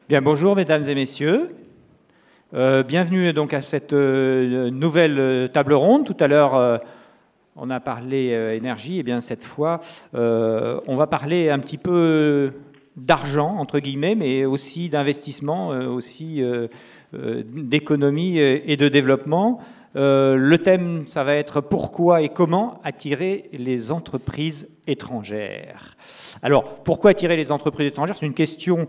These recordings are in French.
Bien, bonjour mesdames et messieurs. Bienvenue donc à cette nouvelle table ronde. Tout à l'heure, on a parlé énergie. Et bien cette fois, on va parler un petit peu d'argent, entre guillemets, mais aussi d'investissement, aussi d'économie et de développement. Le thème, ça va être pourquoi et comment attirer les entreprises étrangères. Alors, pourquoi attirer les entreprises étrangères? C'est une question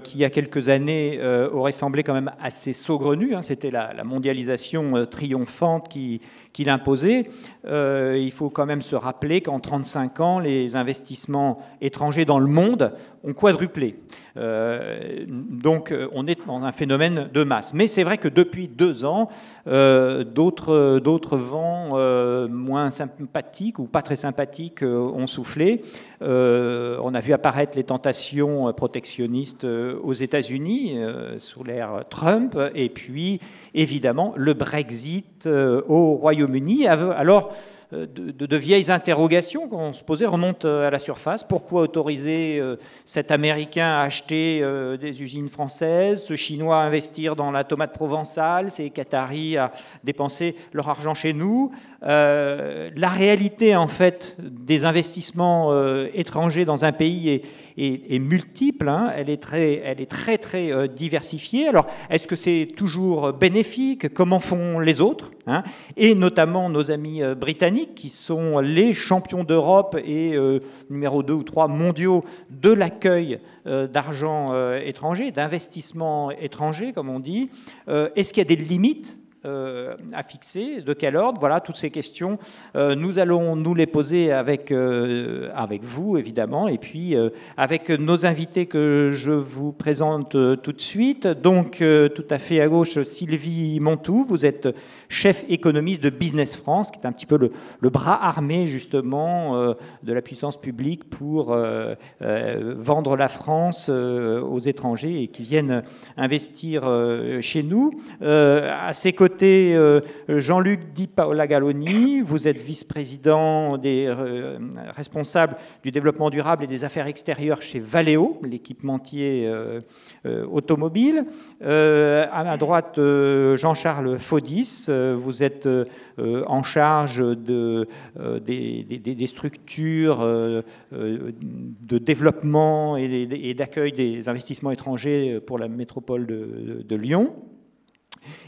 qui, il y a quelques années, aurait semblé quand même assez saugrenue. C'était la mondialisation triomphante qui l'imposait. Il faut quand même se rappeler qu'en 35 ans, les investissements étrangers dans le monde ont quadruplé. Donc, on est dans un phénomène de masse. Mais c'est vrai que depuis 2 ans, d'autres vents moins sympathiques ou pas très sympathiques ont soufflé. On a vu apparaître les tentations protectionnistes aux États-Unis sous l'ère Trump, et puis évidemment le Brexit au Royaume-Uni. Alors, de vieilles interrogations qu'on se posait remontent à la surface. Pourquoi autoriser cet Américain à acheter des usines françaises, ce Chinois à investir dans la tomate provençale, ces Qataris à dépenser leur argent chez nous? La réalité, en fait, des investissements étrangers dans un pays est multiple, elle est très diversifiée. Alors, est-ce que c'est toujours bénéfique? Comment font les autres? Et notamment nos amis britanniques, qui sont les champions d'Europe et numéro 2 ou 3 mondiaux de l'accueil d'argent étranger, d'investissement étranger, comme on dit. Est-ce qu'il y a des limites à fixer? De quel ordre? Voilà, toutes ces questions, nous allons nous les poser avec vous, évidemment, et puis avec nos invités que je vous présente tout de suite. Donc, tout à fait à gauche, Sylvie Montou, vous êtes chef économiste de Business France, qui est un petit peu le bras armé, justement, de la puissance publique pour vendre la France aux étrangers et qui viennent investir chez nous. À ses côtés, Jean-Luc Di Paola-Galloni, vous êtes vice-président responsable du développement durable et des affaires extérieures chez Valeo, l'équipementier automobile. À ma droite, Jean-Charles Faudis, vous êtes en charge des structures de développement et d'accueil des investissements étrangers pour la métropole de Lyon.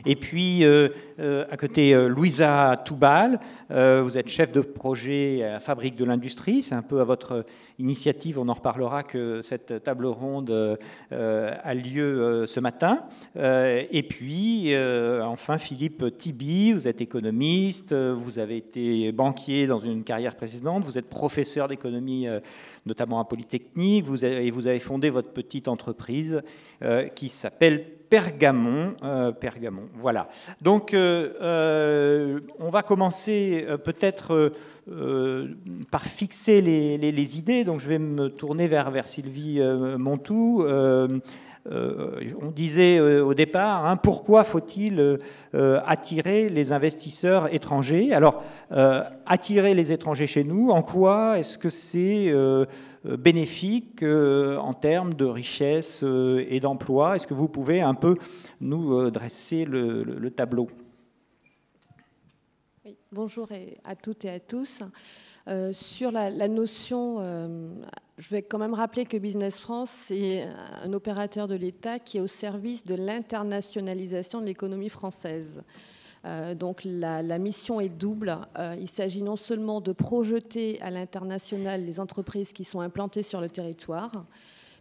Et puis, à côté, Louisa Toubal, vous êtes chef de projet à Fabrique de l'Industrie. C'est un peu à votre initiative, on en reparlera, que cette table ronde a lieu ce matin. Et puis, enfin, Philippe Tiby, vous êtes économiste, vous avez été banquier dans une carrière précédente, vous êtes professeur d'économie, notamment à Polytechnique, et vous avez fondé votre petite entreprise qui s'appelle Pergamon. Voilà. Donc, on va commencer peut-être par fixer les idées. Donc, je vais me tourner vers Sylvie Montou. On disait au départ, pourquoi faut-il attirer les investisseurs étrangers? Alors, attirer les étrangers chez nous, en quoi est-ce que c'est bénéfique en termes de richesse et d'emploi? Est-ce que vous pouvez un peu nous dresser le tableau? Oui, bonjour à toutes et à tous. Sur la notion, je vais quand même rappeler que Business France, c'est un opérateur de l'État qui est au service de l'internationalisation de l'économie française. Donc la mission est double. Il s'agit non seulement de projeter à l'international les entreprises qui sont implantées sur le territoire,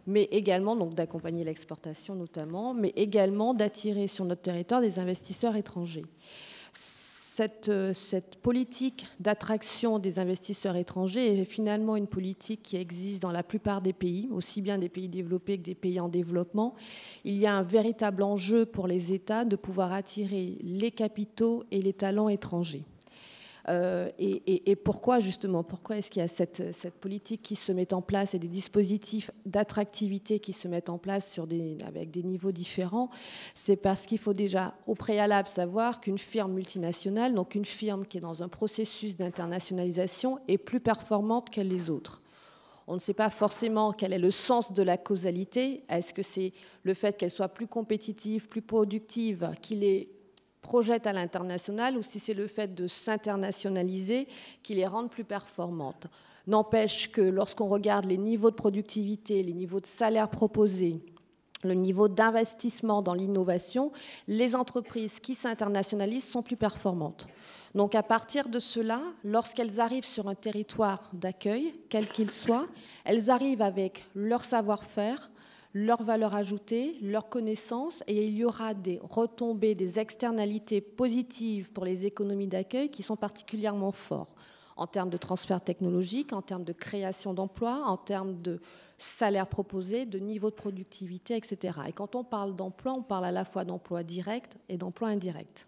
mais également donc d'accompagner l'exportation notamment, mais également d'attirer sur notre territoire des investisseurs étrangers. Cette politique d'attraction des investisseurs étrangers est finalement une politique qui existe dans la plupart des pays, aussi bien des pays développés que des pays en développement. Il y a un véritable enjeu pour les États de pouvoir attirer les capitaux et les talents étrangers. Et pourquoi justement, pourquoi est-ce qu'il y a cette politique qui se met en place et des dispositifs d'attractivité qui se mettent en place avec des niveaux différents? C'est parce qu'il faut déjà au préalable savoir qu'une firme multinationale, donc une firme qui est dans un processus d'internationalisation, est plus performante que les autres. on ne sait pas forcément quel est le sens de la causalité. Est-ce que c'est le fait qu'elles soient plus compétitives, plus productives, qui les projette à l'international, ou si c'est le fait de s'internationaliser qui les rende plus performantes. N'empêche que lorsqu'on regarde les niveaux de productivité, les niveaux de salaire proposés, le niveau d'investissement dans l'innovation, les entreprises qui s'internationalisent sont plus performantes. Donc à partir de cela, lorsqu'elles arrivent sur un territoire d'accueil, quel qu'il soit, elles arrivent avec leur savoir-faire, leur valeur ajoutée, leurs connaissances, et il y aura des retombées, des externalités positives pour les économies d'accueil qui sont particulièrement fortes en termes de transfert technologique, en termes de création d'emplois, en termes de salaire proposé, de niveau de productivité, etc. Et quand on parle d'emploi, on parle à la fois d'emploi direct et d'emploi indirect.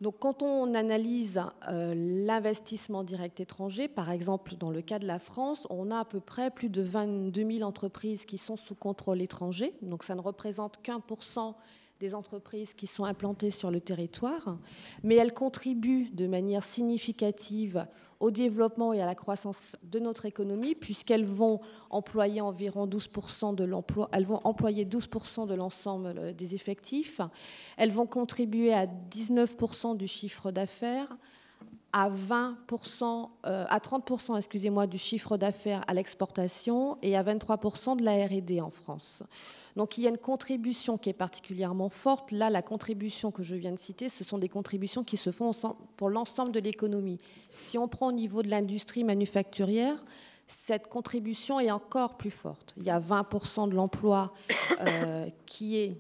Donc, quand on analyse l'investissement direct étranger, par exemple, dans le cas de la France, on a à peu près plus de 22 000 entreprises qui sont sous contrôle étranger. Donc, ça ne représente qu'1% des entreprises qui sont implantées sur le territoire, mais elles contribuent de manière significative au développement et à la croissance de notre économie, puisqu'elles vont employer environ 12% de l'emploi, elles vont employer 12% de l'ensemble des effectifs, elles vont contribuer à 19% du chiffre d'affaires, à 30%, excusez-moi, du chiffre d'affaires à l'exportation et à 23% de la R&D en France. Donc il y a une contribution qui est particulièrement forte. Là, la contribution que je viens de citer, ce sont des contributions qui se font pour l'ensemble de l'économie. Si on prend au niveau de l'industrie manufacturière, cette contribution est encore plus forte. Il y a 20% de l'emploi qui est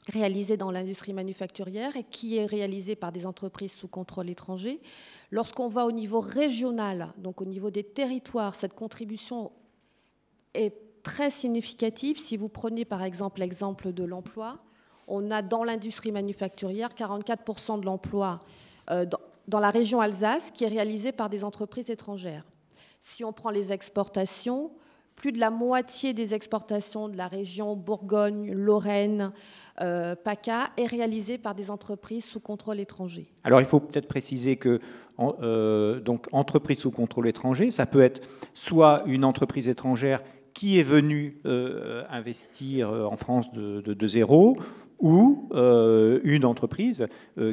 réalisé dans l'industrie manufacturière et qui est réalisé par des entreprises sous contrôle étranger. Lorsqu'on va au niveau régional, donc au niveau des territoires, cette contribution est très significative. Si vous prenez par exemple l'exemple de l'emploi, on a dans l'industrie manufacturière 44% de l'emploi dans la région Alsace qui est réalisé par des entreprises étrangères. Si on prend les exportations, plus de la moitié des exportations de la région Bourgogne, Lorraine, PACA est réalisée par des entreprises sous contrôle étranger. Alors il faut peut-être préciser que donc, entreprise sous contrôle étranger, ça peut être soit une entreprise étrangère qui est venue investir en France de zéro, ou une entreprise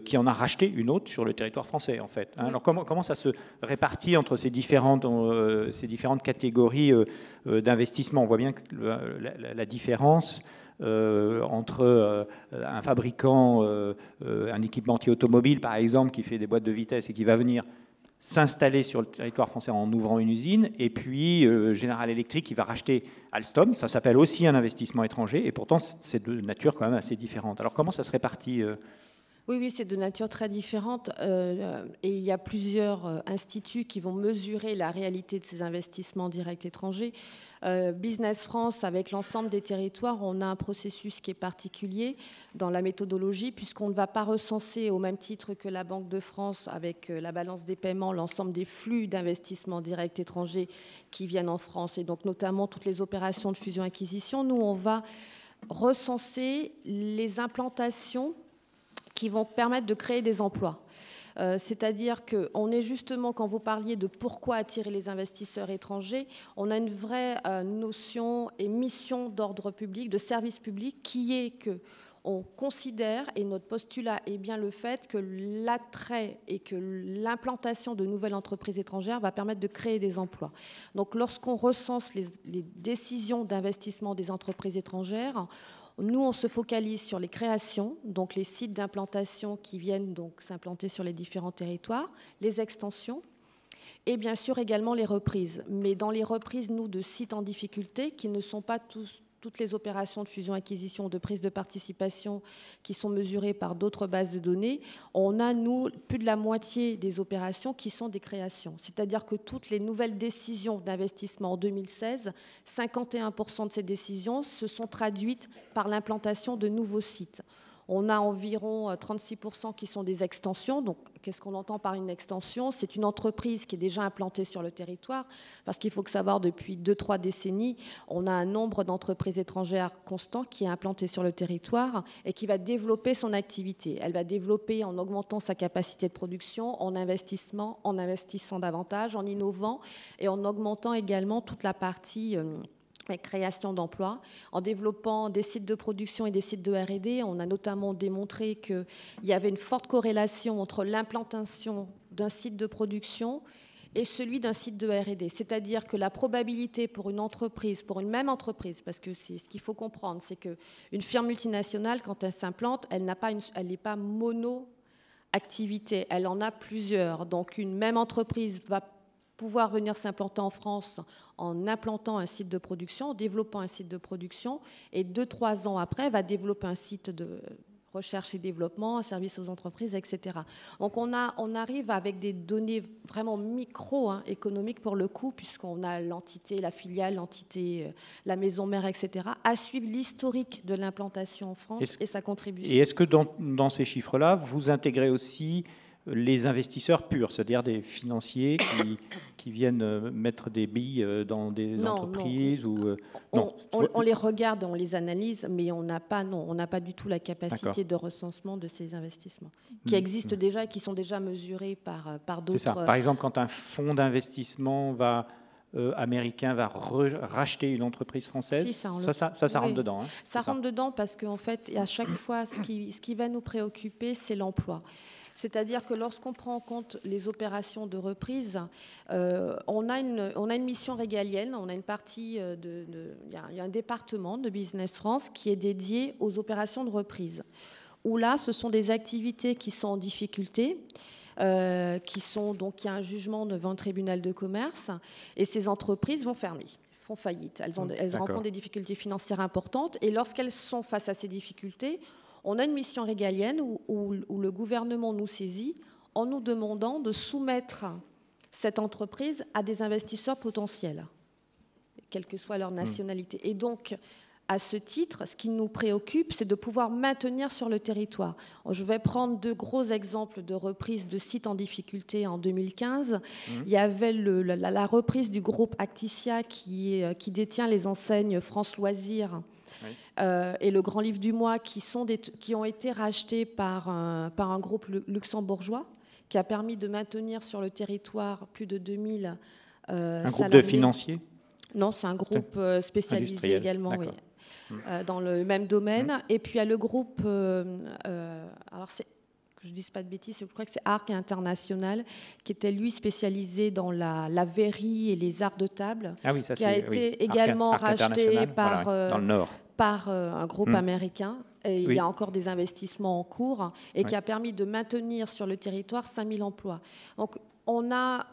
qui en a racheté une autre sur le territoire français, en fait. Hein. Alors comment ça se répartit entre ces différentes catégories d'investissement? On voit bien que la différence entre un fabricant, un équipementier automobile, par exemple, qui fait des boîtes de vitesse et qui va venir s'installer sur le territoire français en ouvrant une usine, et puis General Electric qui va racheter Alstom, ça s'appelle aussi un investissement étranger, et pourtant c'est de nature quand même assez différente. Alors comment ça se répartit Oui, c'est de nature très différente, et il y a plusieurs instituts qui vont mesurer la réalité de ces investissements directs étrangers. Business France, avec l'ensemble des territoires, on a un processus qui est particulier dans la méthodologie, puisqu'on ne va pas recenser au même titre que la Banque de France, avec la balance des paiements, l'ensemble des flux d'investissements directs étrangers qui viennent en France, et donc notamment toutes les opérations de fusion-acquisition. Nous, on va recenser les implantations qui vont permettre de créer des emplois. C'est-à-dire qu'on est justement, quand vous parliez de pourquoi attirer les investisseurs étrangers, on a une vraie notion et mission d'ordre public, de service public, qui est qu'on considère, et notre postulat est bien le fait, que l'attrait et que l'implantation de nouvelles entreprises étrangères va permettre de créer des emplois. Donc lorsqu'on recense les décisions d'investissement des entreprises étrangères, nous, on se focalise sur les créations, donc les sites d'implantation qui viennent donc s'implanter sur les différents territoires, les extensions et bien sûr également les reprises. Mais dans les reprises, nous, de sites en difficulté, qui ne sont pas toutes les opérations de fusion-acquisition, de prise de participation qui sont mesurées par d'autres bases de données, on a, nous, plus de la moitié des opérations qui sont des créations. C'est-à-dire que toutes les nouvelles décisions d'investissement en 2016, 51% de ces décisions se sont traduites par l'implantation de nouveaux sites. On a environ 36% qui sont des extensions. Donc, qu'est-ce qu'on entend par une extension? C'est une entreprise qui est déjà implantée sur le territoire, parce qu'il faut savoir, depuis 2-3 décennies, on a un nombre d'entreprises étrangères constant qui est implanté sur le territoire et qui va développer son activité. Elle va développer en augmentant sa capacité de production, en investissant davantage, en innovant et en augmentant également toute la partie création d'emplois, en développant des sites de production et des sites de R&D. On a notamment démontré qu'il y avait une forte corrélation entre l'implantation d'un site de production et celui d'un site de R&D. C'est-à-dire que la probabilité pour une entreprise, pour une même entreprise, parce que c'est ce qu'il faut comprendre, c'est qu'une firme multinationale, quand elle s'implante, elle n'est pas mono-activité, elle en a plusieurs. Donc une même entreprise va pouvoir venir s'implanter en France en implantant un site de production, en développant un site de production, et 2-3 ans après, va développer un site de recherche et développement, un service aux entreprises, etc. Donc on arrive avec des données vraiment micro-économiques pour le coup, puisqu'on a l'entité, la filiale, l'entité, la maison mère, etc., à suivre l'historique de l'implantation en France et sa contribution. Et est-ce que dans ces chiffres-là, vous intégrez aussi les investisseurs purs, c'est-à-dire des financiers qui viennent mettre des billes dans des entreprises non. On les regarde, on les analyse, mais on n'a pas du tout la capacité de recensement de ces investissements qui existent déjà et qui sont déjà mesurés par d'autres. C'est ça. Par exemple, quand un fonds d'investissement américain va racheter une entreprise française, si, ça oui. rentre dedans. Hein, ça rentre dedans parce qu'en fait, à chaque fois, ce qui va nous préoccuper, c'est l'emploi. C'est-à-dire que lorsqu'on prend en compte les opérations de reprise, on a une mission régalienne, on a une partie, il y a un département de Business France qui est dédié aux opérations de reprise, où là, ce sont des activités qui sont en difficulté, il y a un jugement devant le tribunal de commerce, et ces entreprises vont fermer, font faillite. Elles rencontrent des difficultés financières importantes, et lorsqu'elles sont face à ces difficultés, on a une mission régalienne où le gouvernement nous saisit en nous demandant de soumettre cette entreprise à des investisseurs potentiels, quelle que soit leur nationalité. Et donc, à ce titre, ce qui nous préoccupe, c'est de pouvoir maintenir sur le territoire. Je vais prendre 2 gros exemples de reprise de sites en difficulté en 2015. Il y avait la reprise du groupe Acticia qui détient les enseignes France Loisirs. Oui. Et le Grand Livre du Mois qui ont été rachetés par un groupe luxembourgeois qui a permis de maintenir sur le territoire plus de 2000 salariés. Un groupe de financiers? Non, c'est un groupe spécialisé également, oui, dans le même domaine. Et puis il y a le groupe, alors c'est, que je ne dise pas de bêtises, je crois que c'est Arc International, qui était lui spécialisé dans la verrerie et les arts de table, qui a été également racheté par, dans le Nord. Par un groupe américain. Et il y a encore des investissements en cours et qui a permis de maintenir sur le territoire 5000 emplois. Donc on a,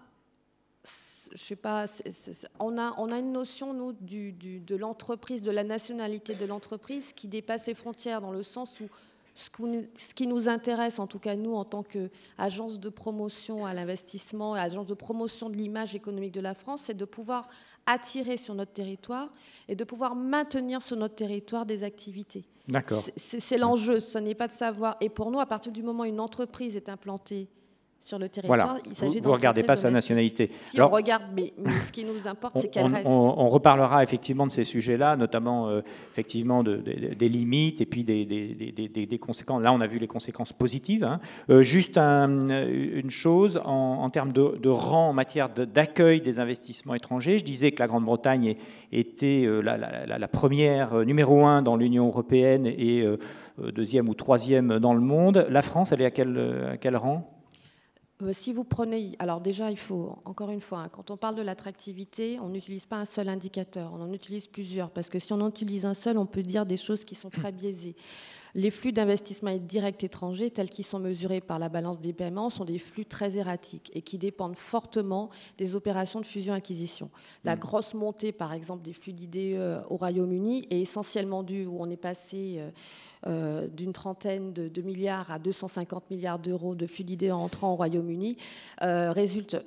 je sais pas, on a une notion, nous, de l'entreprise, de la nationalité de l'entreprise qui dépasse les frontières, dans le sens où ce qui nous intéresse, en tout cas nous, en tant qu'agence de promotion à l'investissement, agence de promotion de l'image économique de la France, c'est de pouvoir attirer sur notre territoire et de pouvoir maintenir sur notre territoire des activités. D'accord. C'est l'enjeu, ce n'est pas de savoir. Et pour nous, à partir du moment où une entreprise est implantée sur le territoire, il s'agit vous ne regardez pas sa nationalité. Si on regarde, mais ce qui nous importe, c'est qu'elle reste. On reparlera effectivement de ces sujets-là, notamment effectivement des limites et puis des conséquences. Là, on a vu les conséquences positives. Hein. Juste une chose, en termes de rang en matière d'accueil des investissements étrangers, je disais que la Grande-Bretagne était la première, numéro 1 dans l'Union européenne et deuxième ou troisième dans le monde. La France, elle est à quel rang ? Si vous prenez, alors déjà, il faut, encore une fois, quand on parle de l'attractivité, on n'utilise pas un seul indicateur, on en utilise plusieurs, parce que si on en utilise un seul, on peut dire des choses qui sont très biaisées. Les flux d'investissement directs étrangers, tels qu'ils sont mesurés par la balance des paiements, sont des flux très erratiques et qui dépendent fortement des opérations de fusion-acquisition. La grosse montée, par exemple, des flux d'IDE au Royaume-Uni est essentiellement due, où on est passé d'une trentaine de milliards à 250 milliards d'euros de flux d'IDE entrant au Royaume-Uni, résulte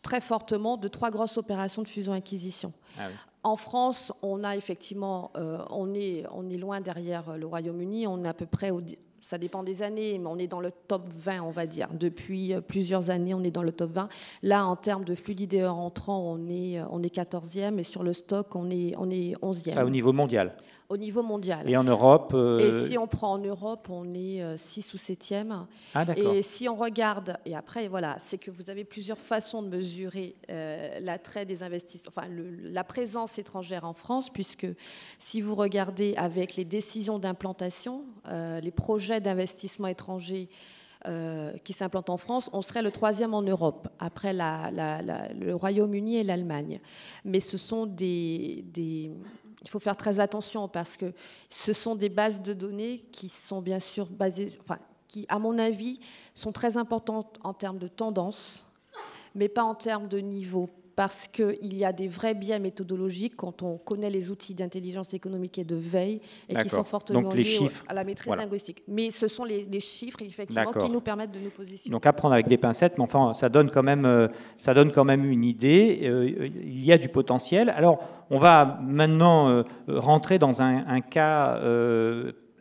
très fortement de 3 grosses opérations de fusion-acquisition. Ah oui. En France, on a effectivement, on est loin derrière le Royaume-Uni, on est à peu près ça dépend des années, mais on est dans le top 20, on va dire. Depuis plusieurs années, on est dans le top 20. Là, en termes de flux d'idéeurs entrants, on est 14e, et sur le stock, on est 11e. Ça, au niveau mondial. Au niveau mondial. Et en Europe Et si on prend en Europe, on est 6 ou 7e. Ah, d'accord. Et si on regarde, et après, voilà, c'est que vous avez plusieurs façons de mesurer l'attrait des investisseurs, enfin, la présence étrangère en France, puisque si vous regardez avec les décisions d'implantation, les projets d'investissement étrangers qui s'implantent en France, on serait le 3e en Europe, après le Royaume-Uni et l'Allemagne. Mais ce sont il faut faire très attention parce que ce sont des bases de données qui sont bien sûr basées, enfin, qui, à mon avis, sont très importantes en termes de tendance, mais pas en termes de niveau, parce qu'il y a des vrais biais méthodologiques quand on connaît les outils d'intelligence économique et de veille et qui sont fortement liés à la maîtrise linguistique. Mais ce sont les chiffres, effectivement, qui nous permettent de nous positionner. Donc à prendre avec des pincettes, mais enfin, ça donne quand même une idée. Il y a du potentiel. Alors, on va maintenant rentrer dans un cas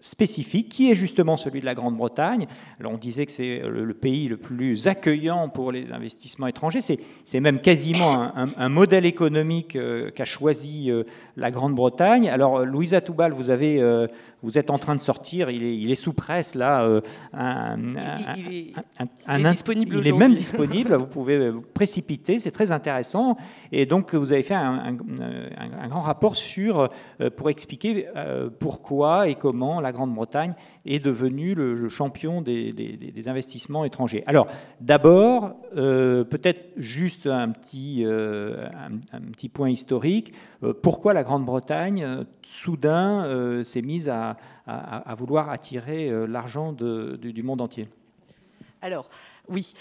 spécifique, qui est justement celui de la Grande-Bretagne. Alors on disait que c'est le pays le plus accueillant pour les investissements étrangers. C'est même quasiment un modèle économique qu'a choisi la Grande-Bretagne. Alors Louisa Toubal, vous êtes en train de sortir, il est sous presse là. Il est disponible aujourd'hui. Il est même disponible, vous pouvez vous précipiter, c'est très intéressant. Et donc vous avez fait un grand rapport pour expliquer pourquoi et comment la Grande-Bretagne est devenue le champion des investissements étrangers. Alors, d'abord, peut-être juste un petit point historique. Pourquoi la Grande-Bretagne, soudain, s'est mise à vouloir attirer l'argent du monde entier? Alors, oui.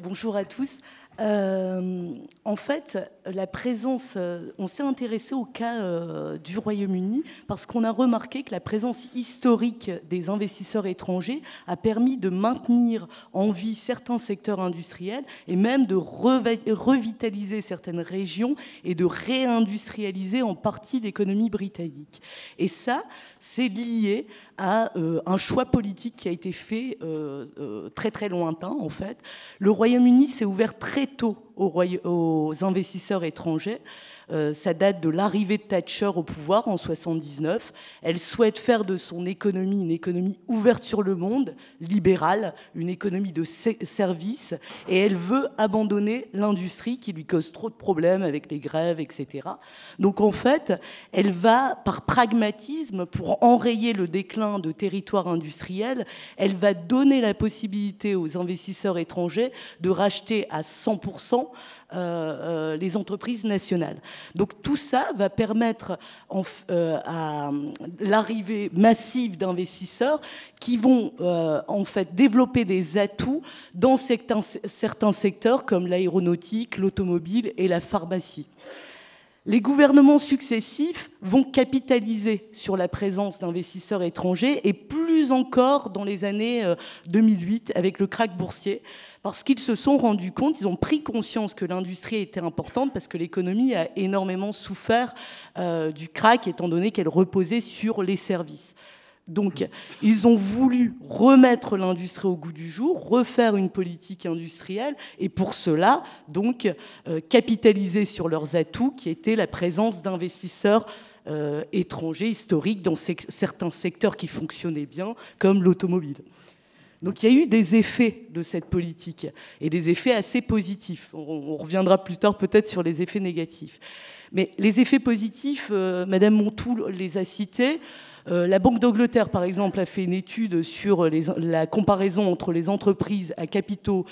Bonjour à tous. En fait, la présence, on s'est intéressé au cas du Royaume-Uni parce qu'on a remarqué que la présence historique des investisseurs étrangers a permis de maintenir en vie certains secteurs industriels et même de revitaliser certaines régions et de réindustrialiser en partie l'économie britannique. Et ça, c'est lié à un choix politique qui a été fait très très lointain en fait. Le Royaume-Uni s'est ouvert très tôt aux investisseurs étrangers. Ça date de l'arrivée de Thatcher au pouvoir en 1979. Elle souhaite faire de son économie une économie ouverte sur le monde, libérale, une économie de services, et elle veut abandonner l'industrie qui lui cause trop de problèmes avec les grèves, etc. Donc en fait, elle va, par pragmatisme, pour enrayer le déclin de territoires industriels, elle va donner la possibilité aux investisseurs étrangers de racheter à 100% les entreprises nationales. Donc tout ça va permettre à l'arrivée massive d'investisseurs qui vont en fait développer des atouts dans certains secteurs comme l'aéronautique, l'automobile et la pharmacie. Les gouvernements successifs vont capitaliser sur la présence d'investisseurs étrangers et plus encore dans les années 2008 avec le krach boursier, parce qu'ils se sont rendus compte, ils ont pris conscience que l'industrie était importante parce que l'économie a énormément souffert du krach étant donné qu'elle reposait sur les services. Donc, ils ont voulu remettre l'industrie au goût du jour, refaire une politique industrielle, et pour cela, donc, capitaliser sur leurs atouts, qui étaient la présence d'investisseurs étrangers historiques dans certains secteurs qui fonctionnaient bien, comme l'automobile. Donc il y a eu des effets de cette politique, et des effets assez positifs. On reviendra plus tard peut-être sur les effets négatifs. Mais les effets positifs, Madame Montoux les a cités. La Banque d'Angleterre, par exemple, a fait une étude sur la comparaison entre les entreprises à capitaux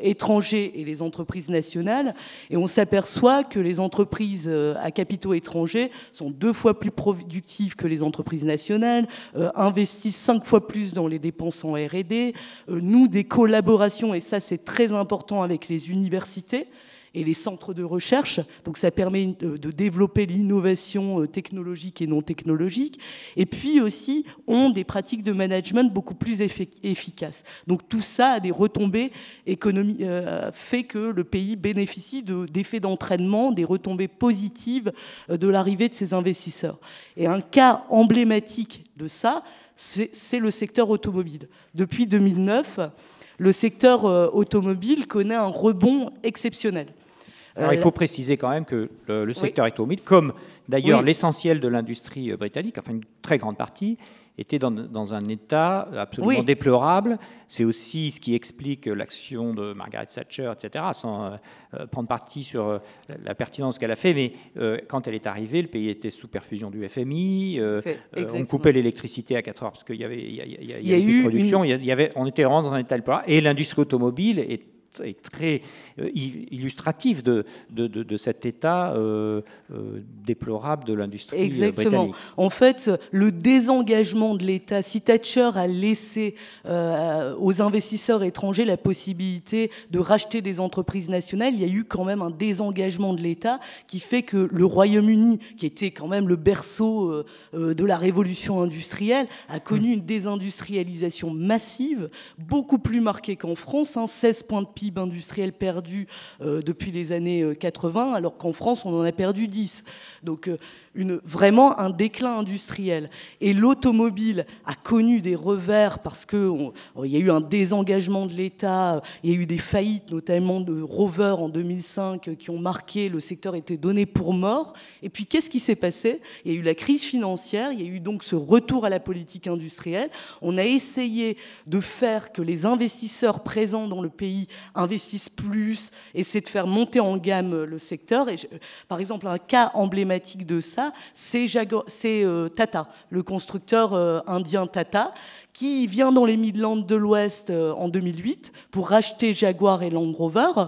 étrangers et les entreprises nationales. Et on s'aperçoit que les entreprises à capitaux étrangers sont 2 fois plus productives que les entreprises nationales, investissent 5 fois plus dans les dépenses en R&D, nouent des collaborations, et ça c'est très important, avec les universités et les centres de recherche. Donc ça permet de développer l'innovation technologique et non technologique. Et puis aussi, ont des pratiques de management beaucoup plus efficaces. Donc tout ça a des retombées économiques, fait que le pays bénéficie d'effets d'entraînement, des retombées positives de l'arrivée de ces investisseurs. Et un cas emblématique de ça, c'est le secteur automobile. Depuis 2009, le secteur automobile connaît un rebond exceptionnel. Alors, il faut préciser quand même que le secteur automobile, comme d'ailleurs l'essentiel de l'industrie britannique, enfin une très grande partie, était dans un état absolument déplorable. C'est aussi ce qui explique l'action de Margaret Thatcher, etc., sans prendre parti sur la pertinence qu'elle a fait. Mais quand elle est arrivée, le pays était sous perfusion du FMI. On coupait l'électricité à 4 heures parce qu'il y avait plus de production. On était vraiment dans un état déplorable. Et l'industrie automobile est très illustratif de cet état déplorable de l'industrie britannique. En fait, le désengagement de l'État, si Thatcher a laissé aux investisseurs étrangers la possibilité de racheter des entreprises nationales, il y a eu quand même un désengagement de l'État qui fait que le Royaume-Uni, qui était quand même le berceau de la révolution industrielle, a connu une désindustrialisation massive, beaucoup plus marquée qu'en France, 16 points de PIB industriel perdu depuis les années 80, alors qu'en France, on en a perdu 10. Donc, vraiment un déclin industriel. Et l'automobile a connu des revers parce qu'il y a eu un désengagement de l'État, il y a eu des faillites, notamment de Rover en 2005, qui ont marqué, le secteur était donné pour mort. Et puis, qu'est-ce qui s'est passé? Il y a eu la crise financière, il y a eu donc ce retour à la politique industrielle. On a essayé de faire que les investisseurs présents dans le pays investissent plus, essaient de faire monter en gamme le secteur. Et par exemple, un cas emblématique de ça, c'est Tata, le constructeur indien Tata, qui vient dans les Midlands de l'Ouest en 2008 pour racheter Jaguar et Land Rover.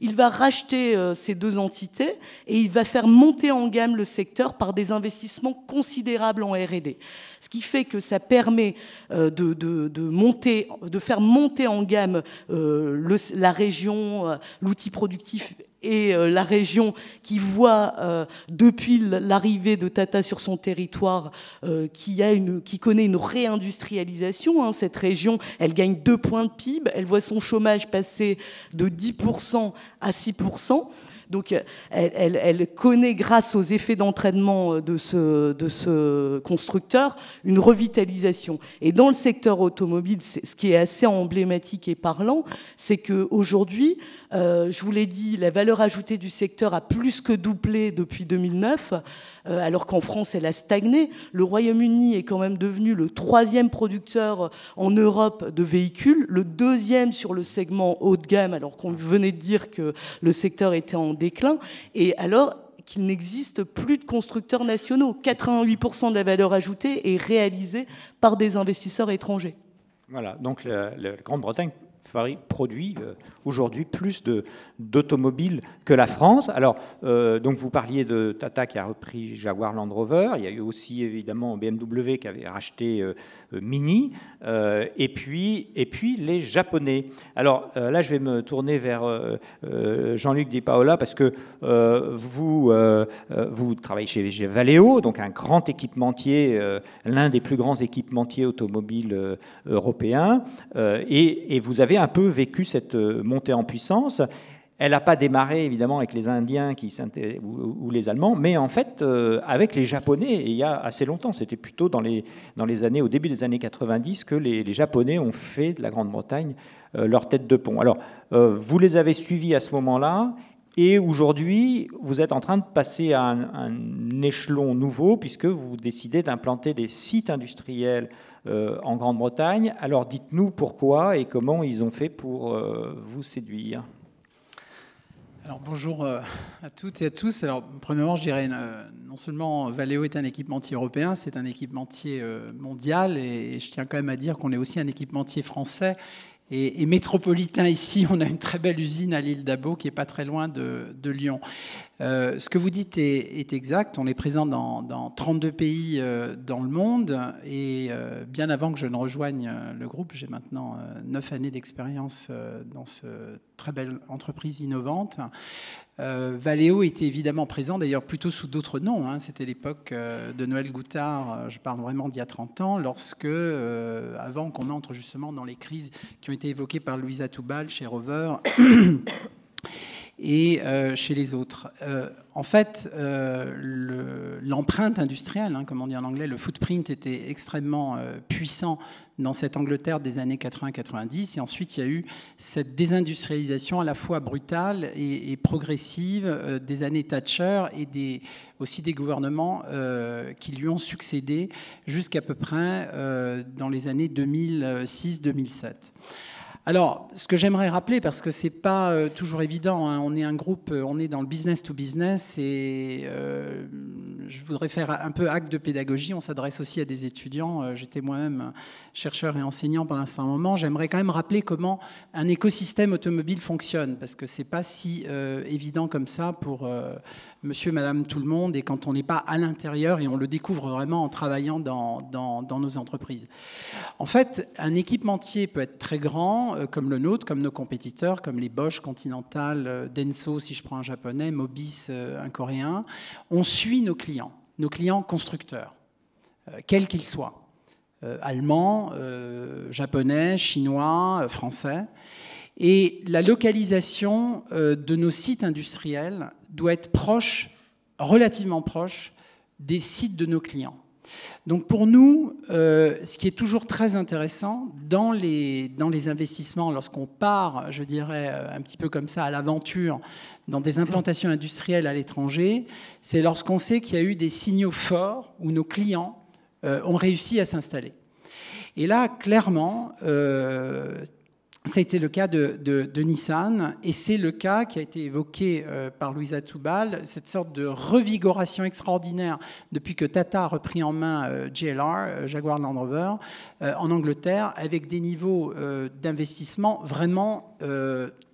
Il va racheter ces deux entités et il va faire monter en gamme le secteur par des investissements considérables en R&D. Ce qui fait que ça permet de faire monter en gamme la région, l'outil productif et la région qui voit, depuis l'arrivée de Tata sur son territoire, qui connaît une réindustrialisation. Cette région, elle gagne 2 points de PIB, elle voit son chômage passer de 10% à 6%. Donc, elle connaît, grâce aux effets d'entraînement de ce constructeur, une revitalisation. Et dans le secteur automobile, ce qui est assez emblématique et parlant, c'est qu'aujourd'hui, je vous l'ai dit, la valeur ajoutée du secteur a plus que doublé depuis 2009, alors qu'en France, elle a stagné. Le Royaume-Uni est quand même devenu le 3e producteur en Europe de véhicules, le 2e sur le segment haut de gamme, alors qu'on venait de dire que le secteur était en déclin, et alors qu'il n'existe plus de constructeurs nationaux. 88% de la valeur ajoutée est réalisée par des investisseurs étrangers. Voilà, donc la Grande-Bretagne produit aujourd'hui plus d'automobiles que la France. Alors, donc vous parliez de Tata qui a repris Jaguar Land Rover. Il y a eu aussi évidemment BMW qui avait racheté Mini. Et puis les Japonais. Alors là, je vais me tourner vers Jean-Luc Di Paola parce que vous travaillez chez Valeo, donc un grand équipementier, l'un des plus grands équipementiers automobiles européens. Et vous avez un peu vécu cette montée en puissance. Elle n'a pas démarré évidemment avec les Indiens ou les Allemands, mais en fait avec les Japonais, et il y a assez longtemps, c'était plutôt dans les années, au début des années 90, que les Japonais ont fait de la Grande-Bretagne leur tête de pont. Alors, vous les avez suivis à ce moment-là, et aujourd'hui, vous êtes en train de passer à un échelon nouveau, puisque vous décidez d'implanter des sites industriels en Grande-Bretagne. Alors dites-nous pourquoi et comment ils ont fait pour vous séduire. Alors bonjour à toutes et à tous. Alors premièrement, je dirais non seulement Valeo est un équipementier européen, c'est un équipementier mondial, et je tiens quand même à dire qu'on est aussi un équipementier français et métropolitain ici. On a une très belle usine à l'île d'Abo qui est pas très loin de Lyon. Ce que vous dites est exact. On est présent dans 32 pays dans le monde, et bien avant que je ne rejoigne le groupe, j'ai maintenant 9 années d'expérience dans cette très belle entreprise innovante. Valeo était évidemment présent, d'ailleurs plutôt sous d'autres noms. C'était l'époque de Noël Goutard, je parle vraiment d'il y a 30 ans, lorsque, avant qu'on entre justement dans les crises qui ont été évoquées par Louisa Toubal chez Rover, et chez les autres. En fait, l'empreinte industrielle, hein, comme on dit en anglais, le footprint était extrêmement puissant dans cette Angleterre des années 80-90. Et ensuite, il y a eu cette désindustrialisation à la fois brutale et progressive des années Thatcher et aussi des gouvernements qui lui ont succédé jusqu'à peu près dans les années 2006-2007. Alors, ce que j'aimerais rappeler, parce que c'est pas toujours évident, hein, on est un groupe, on est dans le business to business, et je voudrais faire un peu acte de pédagogie. On s'adresse aussi à des étudiants. J'étais moi-même chercheur et enseignant pendant un certain moment. J'aimerais quand même rappeler comment un écosystème automobile fonctionne, parce que c'est pas si évident comme ça pour monsieur, madame, tout le monde, et quand on n'est pas à l'intérieur, et on le découvre vraiment en travaillant dans nos entreprises. En fait, un équipementier peut être très grand, comme le nôtre, comme nos compétiteurs, comme les Bosch, Continental, Denso, si je prends un japonais, Mobis, un coréen. On suit nos clients constructeurs, quels qu'ils soient, allemands, japonais, chinois, français. Et la localisation de nos sites industriels doit être proche, relativement proche, des sites de nos clients. Donc pour nous, ce qui est toujours très intéressant dans les investissements, lorsqu'on part, je dirais, un petit peu comme ça à l'aventure, dans des implantations industrielles à l'étranger, c'est lorsqu'on sait qu'il y a eu des signaux forts où nos clients ont réussi à s'installer. Et là, clairement, ça a été le cas de Nissan, et c'est le cas qui a été évoqué par Louisa Toubal, cette sorte de revigoration extraordinaire depuis que Tata a repris en main JLR, Jaguar Land Rover, en Angleterre, avec des niveaux d'investissement vraiment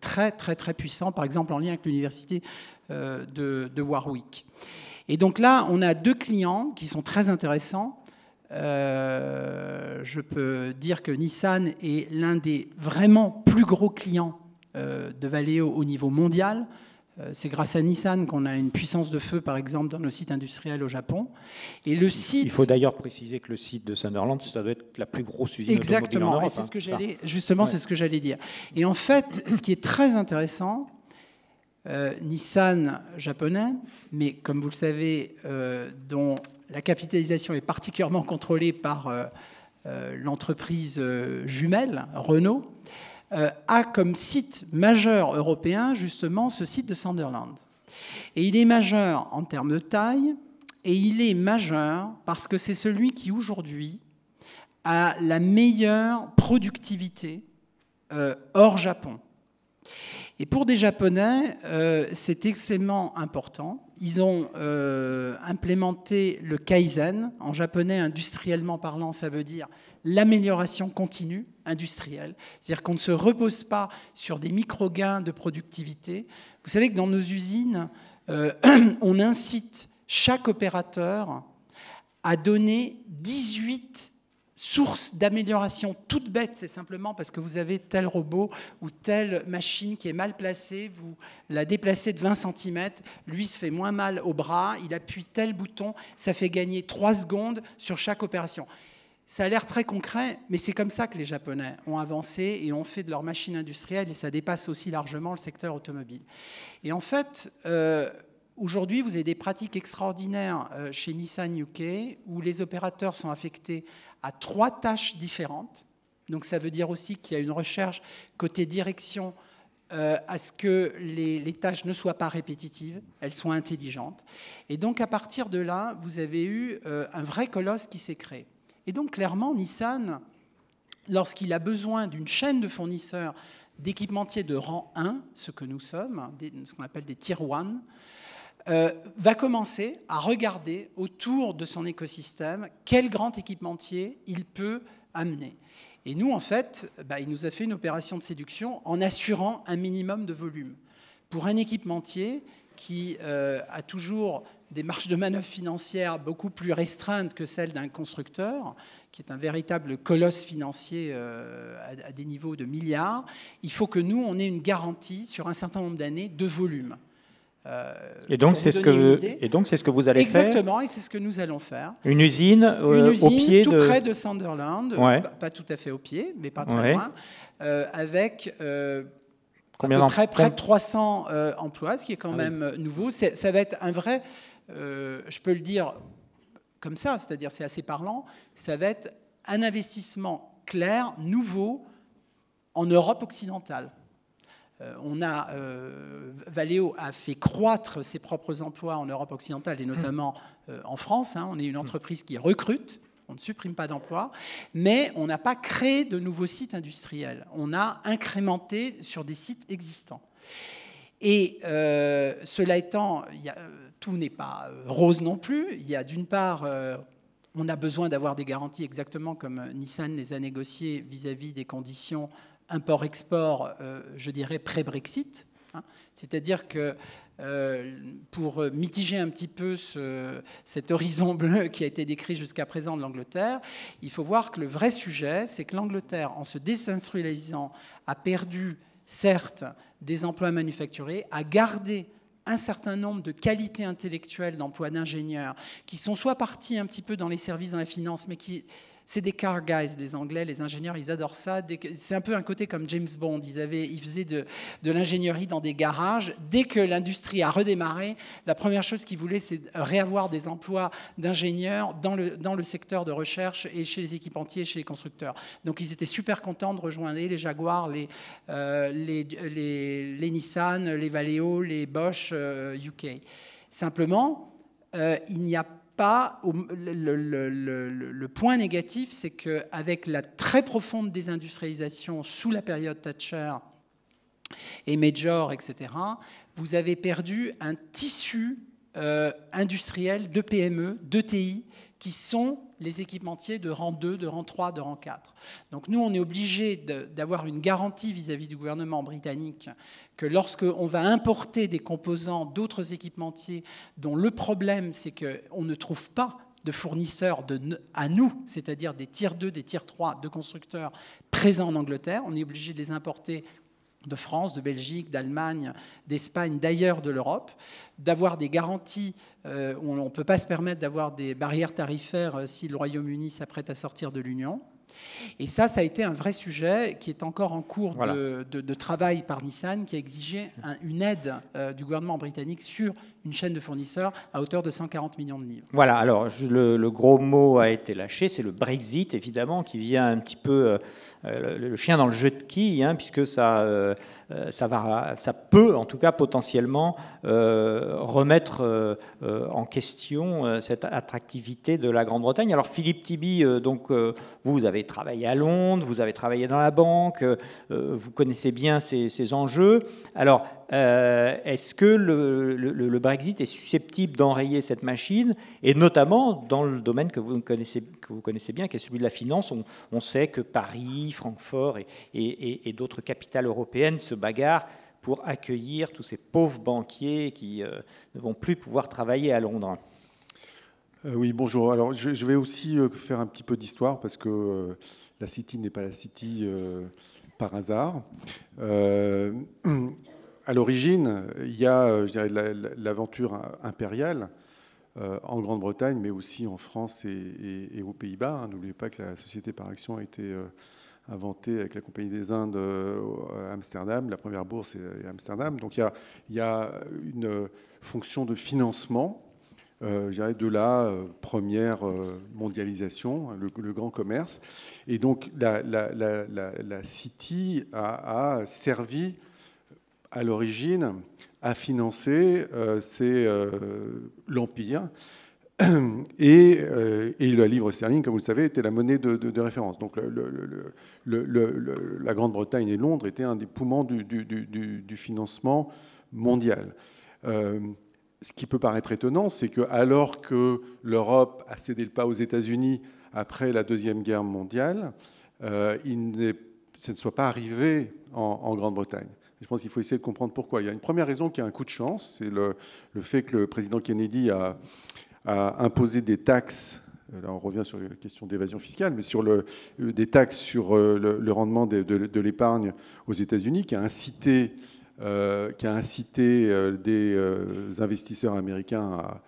très, très, très puissants, par exemple en lien avec l'université de Warwick. Et donc là, on a deux clients qui sont très intéressants. Je peux dire que Nissan est l'un des vraiment plus gros clients de Valeo au niveau mondial. C'est grâce à Nissan qu'on a une puissance de feu, par exemple, dans nos sites industriels au Japon. Et le site... Il faut d'ailleurs préciser que le site de Sunderland, ça doit être la plus grosse usine automobile en Europe. Exactement, c'est ce que j'allais, justement, c'est ce que j'allais dire. Et en fait, ce qui est très intéressant, Nissan japonais, mais comme vous le savez, dont la capitalisation est particulièrement contrôlée par l'entreprise jumelle, Renault, a comme site majeur européen, justement, ce site de Sunderland. Et il est majeur en termes de taille, et il est majeur parce que c'est celui qui, aujourd'hui, a la meilleure productivité hors Japon. Et pour des Japonais, c'est extrêmement important. Ils ont implémenté le Kaizen. En japonais, industriellement parlant, ça veut dire l'amélioration continue industrielle. C'est-à-dire qu'on ne se repose pas sur des micro-gains de productivité. Vous savez que dans nos usines, on incite chaque opérateur à donner 18 source d'amélioration toute bête, c'est simplement parce que vous avez tel robot ou telle machine qui est mal placée, vous la déplacez de 20 cm, lui se fait moins mal au bras, il appuie tel bouton, ça fait gagner 3 secondes sur chaque opération. Ça a l'air très concret, mais c'est comme ça que les Japonais ont avancé et ont fait de leur machine industrielle, et ça dépasse aussi largement le secteur automobile. Et en fait, aujourd'hui, vous avez des pratiques extraordinaires chez Nissan UK où les opérateurs sont affectés à 3 tâches différentes. Donc ça veut dire aussi qu'il y a une recherche côté direction à ce que les tâches ne soient pas répétitives, elles soient intelligentes. Et donc à partir de là, vous avez eu un vrai colosse qui s'est créé. Et donc clairement, Nissan, lorsqu'il a besoin d'une chaîne de fournisseurs d'équipementiers de rang 1, ce que nous sommes, ce qu'on appelle des Tier 1, va commencer à regarder autour de son écosystème quel grand équipementier il peut amener. Et nous, en fait, il nous a fait une opération de séduction en assurant un minimum de volume. Pour un équipementier qui a toujours des marges de manœuvre financières beaucoup plus restreintes que celles d'un constructeur, qui est un véritable colosse financier à des niveaux de milliards, il faut que nous, on ait une garantie sur un certain nombre d'années de volume. Et donc c'est ce que vous allez faire. Exactement, et c'est ce que nous allons faire. Une usine au pied tout près de Sunderland, ouais. Pas tout à fait au pied, mais pas très loin, avec Combien près de 300 emplois, ce qui est quand même nouveau. Ça va être un vrai, je peux le dire comme ça, c'est-à-dire c'est assez parlant, ça va être un investissement clair, nouveau, en Europe occidentale. Valeo a fait croître ses propres emplois en Europe occidentale et notamment en France. On est une entreprise qui recrute, on ne supprime pas d'emplois, mais on n'a pas créé de nouveaux sites industriels. On a incrémenté sur des sites existants. Et cela étant, tout n'est pas rose non plus. Il y a d'une part, on a besoin d'avoir des garanties exactement comme Nissan les a négociées vis-à-vis des conditions import-export, je dirais, pré-Brexit. C'est-à-dire que pour mitiger un petit peu cet horizon bleu qui a été décrit jusqu'à présent de l'Angleterre, il faut voir que le vrai sujet, c'est que l'Angleterre, en se désindustrialisant, a perdu, certes, des emplois manufacturés, a gardé un certain nombre de qualités intellectuelles d'emplois d'ingénieurs qui sont soit partis un petit peu dans les services, dans la finance, mais qui... C'est des car guys, les Anglais, les ingénieurs, ils adorent ça. C'est un peu un côté comme James Bond. Ils faisaient de l'ingénierie dans des garages. Dès que l'industrie a redémarré, la première chose qu'ils voulaient, c'est réavoir des emplois d'ingénieurs dans le secteur de recherche et chez les équipementiers et chez les constructeurs. Donc ils étaient super contents de rejoindre les Jaguar, les Nissan, les Valeo, les Bosch UK. Simplement, il n'y a pas. Le point négatif, c'est qu'avec la très profonde désindustrialisation sous la période Thatcher et Major, etc., vous avez perdu un tissu industriel de PME, d'ETI, qui sont les équipementiers de rang 2, de rang 3, de rang 4. Donc nous, on est obligé d'avoir une garantie vis-à-vis du gouvernement britannique que lorsqu'on va importer des composants d'autres équipementiers dont le problème, c'est qu'on ne trouve pas de fournisseurs à nous, c'est-à-dire des tiers 2, des tiers 3 de constructeurs présents en Angleterre, on est obligé de les importer de France, de Belgique, d'Allemagne, d'Espagne, d'ailleurs de l'Europe, d'avoir des garanties. On ne peut pas se permettre d'avoir des barrières tarifaires si le Royaume-Uni s'apprête à sortir de l'Union. Et ça a été un vrai sujet qui est encore en cours de travail par Nissan, qui a exigé une aide du gouvernement britannique sur une chaîne de fournisseurs à hauteur de 140 millions de livres. Voilà, alors le gros mot a été lâché, c'est le Brexit, évidemment, qui vient un petit peu le chien dans le jeu de quilles, puisque ça peut, en tout cas potentiellement, remettre en question cette attractivité de la Grande-Bretagne. Alors Philippe Tiby, donc vous avez travaillé à Londres, vous avez travaillé dans la banque, vous connaissez bien ces enjeux. Alors, est-ce que le Brexit est susceptible d'enrayer cette machine, et notamment dans le domaine que vous connaissez bien, qui est celui de la finance? On sait que Paris, Francfort et d'autres capitales européennes se bagarrent pour accueillir tous ces pauvres banquiers qui ne vont plus pouvoir travailler à Londres. Oui, bonjour. Alors, je vais aussi faire un petit peu d'histoire, parce que la City n'est pas la City par hasard. À l'origine, il y a, je dirais, l'aventure impériale en Grande-Bretagne, mais aussi en France et aux Pays-Bas. N'oubliez pas que la société par action a été inventée avec la Compagnie des Indes à Amsterdam. La première bourse est à Amsterdam. Donc il y a une fonction de financement, je dirais, de la première mondialisation, le grand commerce. Et donc la City a servi à l'origine à financer l'Empire. Et la livre sterling, comme vous le savez, était la monnaie de référence. Donc la Grande-Bretagne et Londres étaient un des poumons du financement mondial. Ce qui peut paraître étonnant, c'est que alors que l'Europe a cédé le pas aux États-Unis après la Deuxième Guerre mondiale, ça ne soit pas arrivé en Grande-Bretagne. Je pense qu'il faut essayer de comprendre pourquoi. Il y a une première raison qui est un coup de chance, c'est le fait que le président Kennedy a imposé des taxes. Là, on revient sur la question d'évasion fiscale, mais sur des taxes sur le rendement de l'épargne aux États-Unis, qui a incité des investisseurs américains à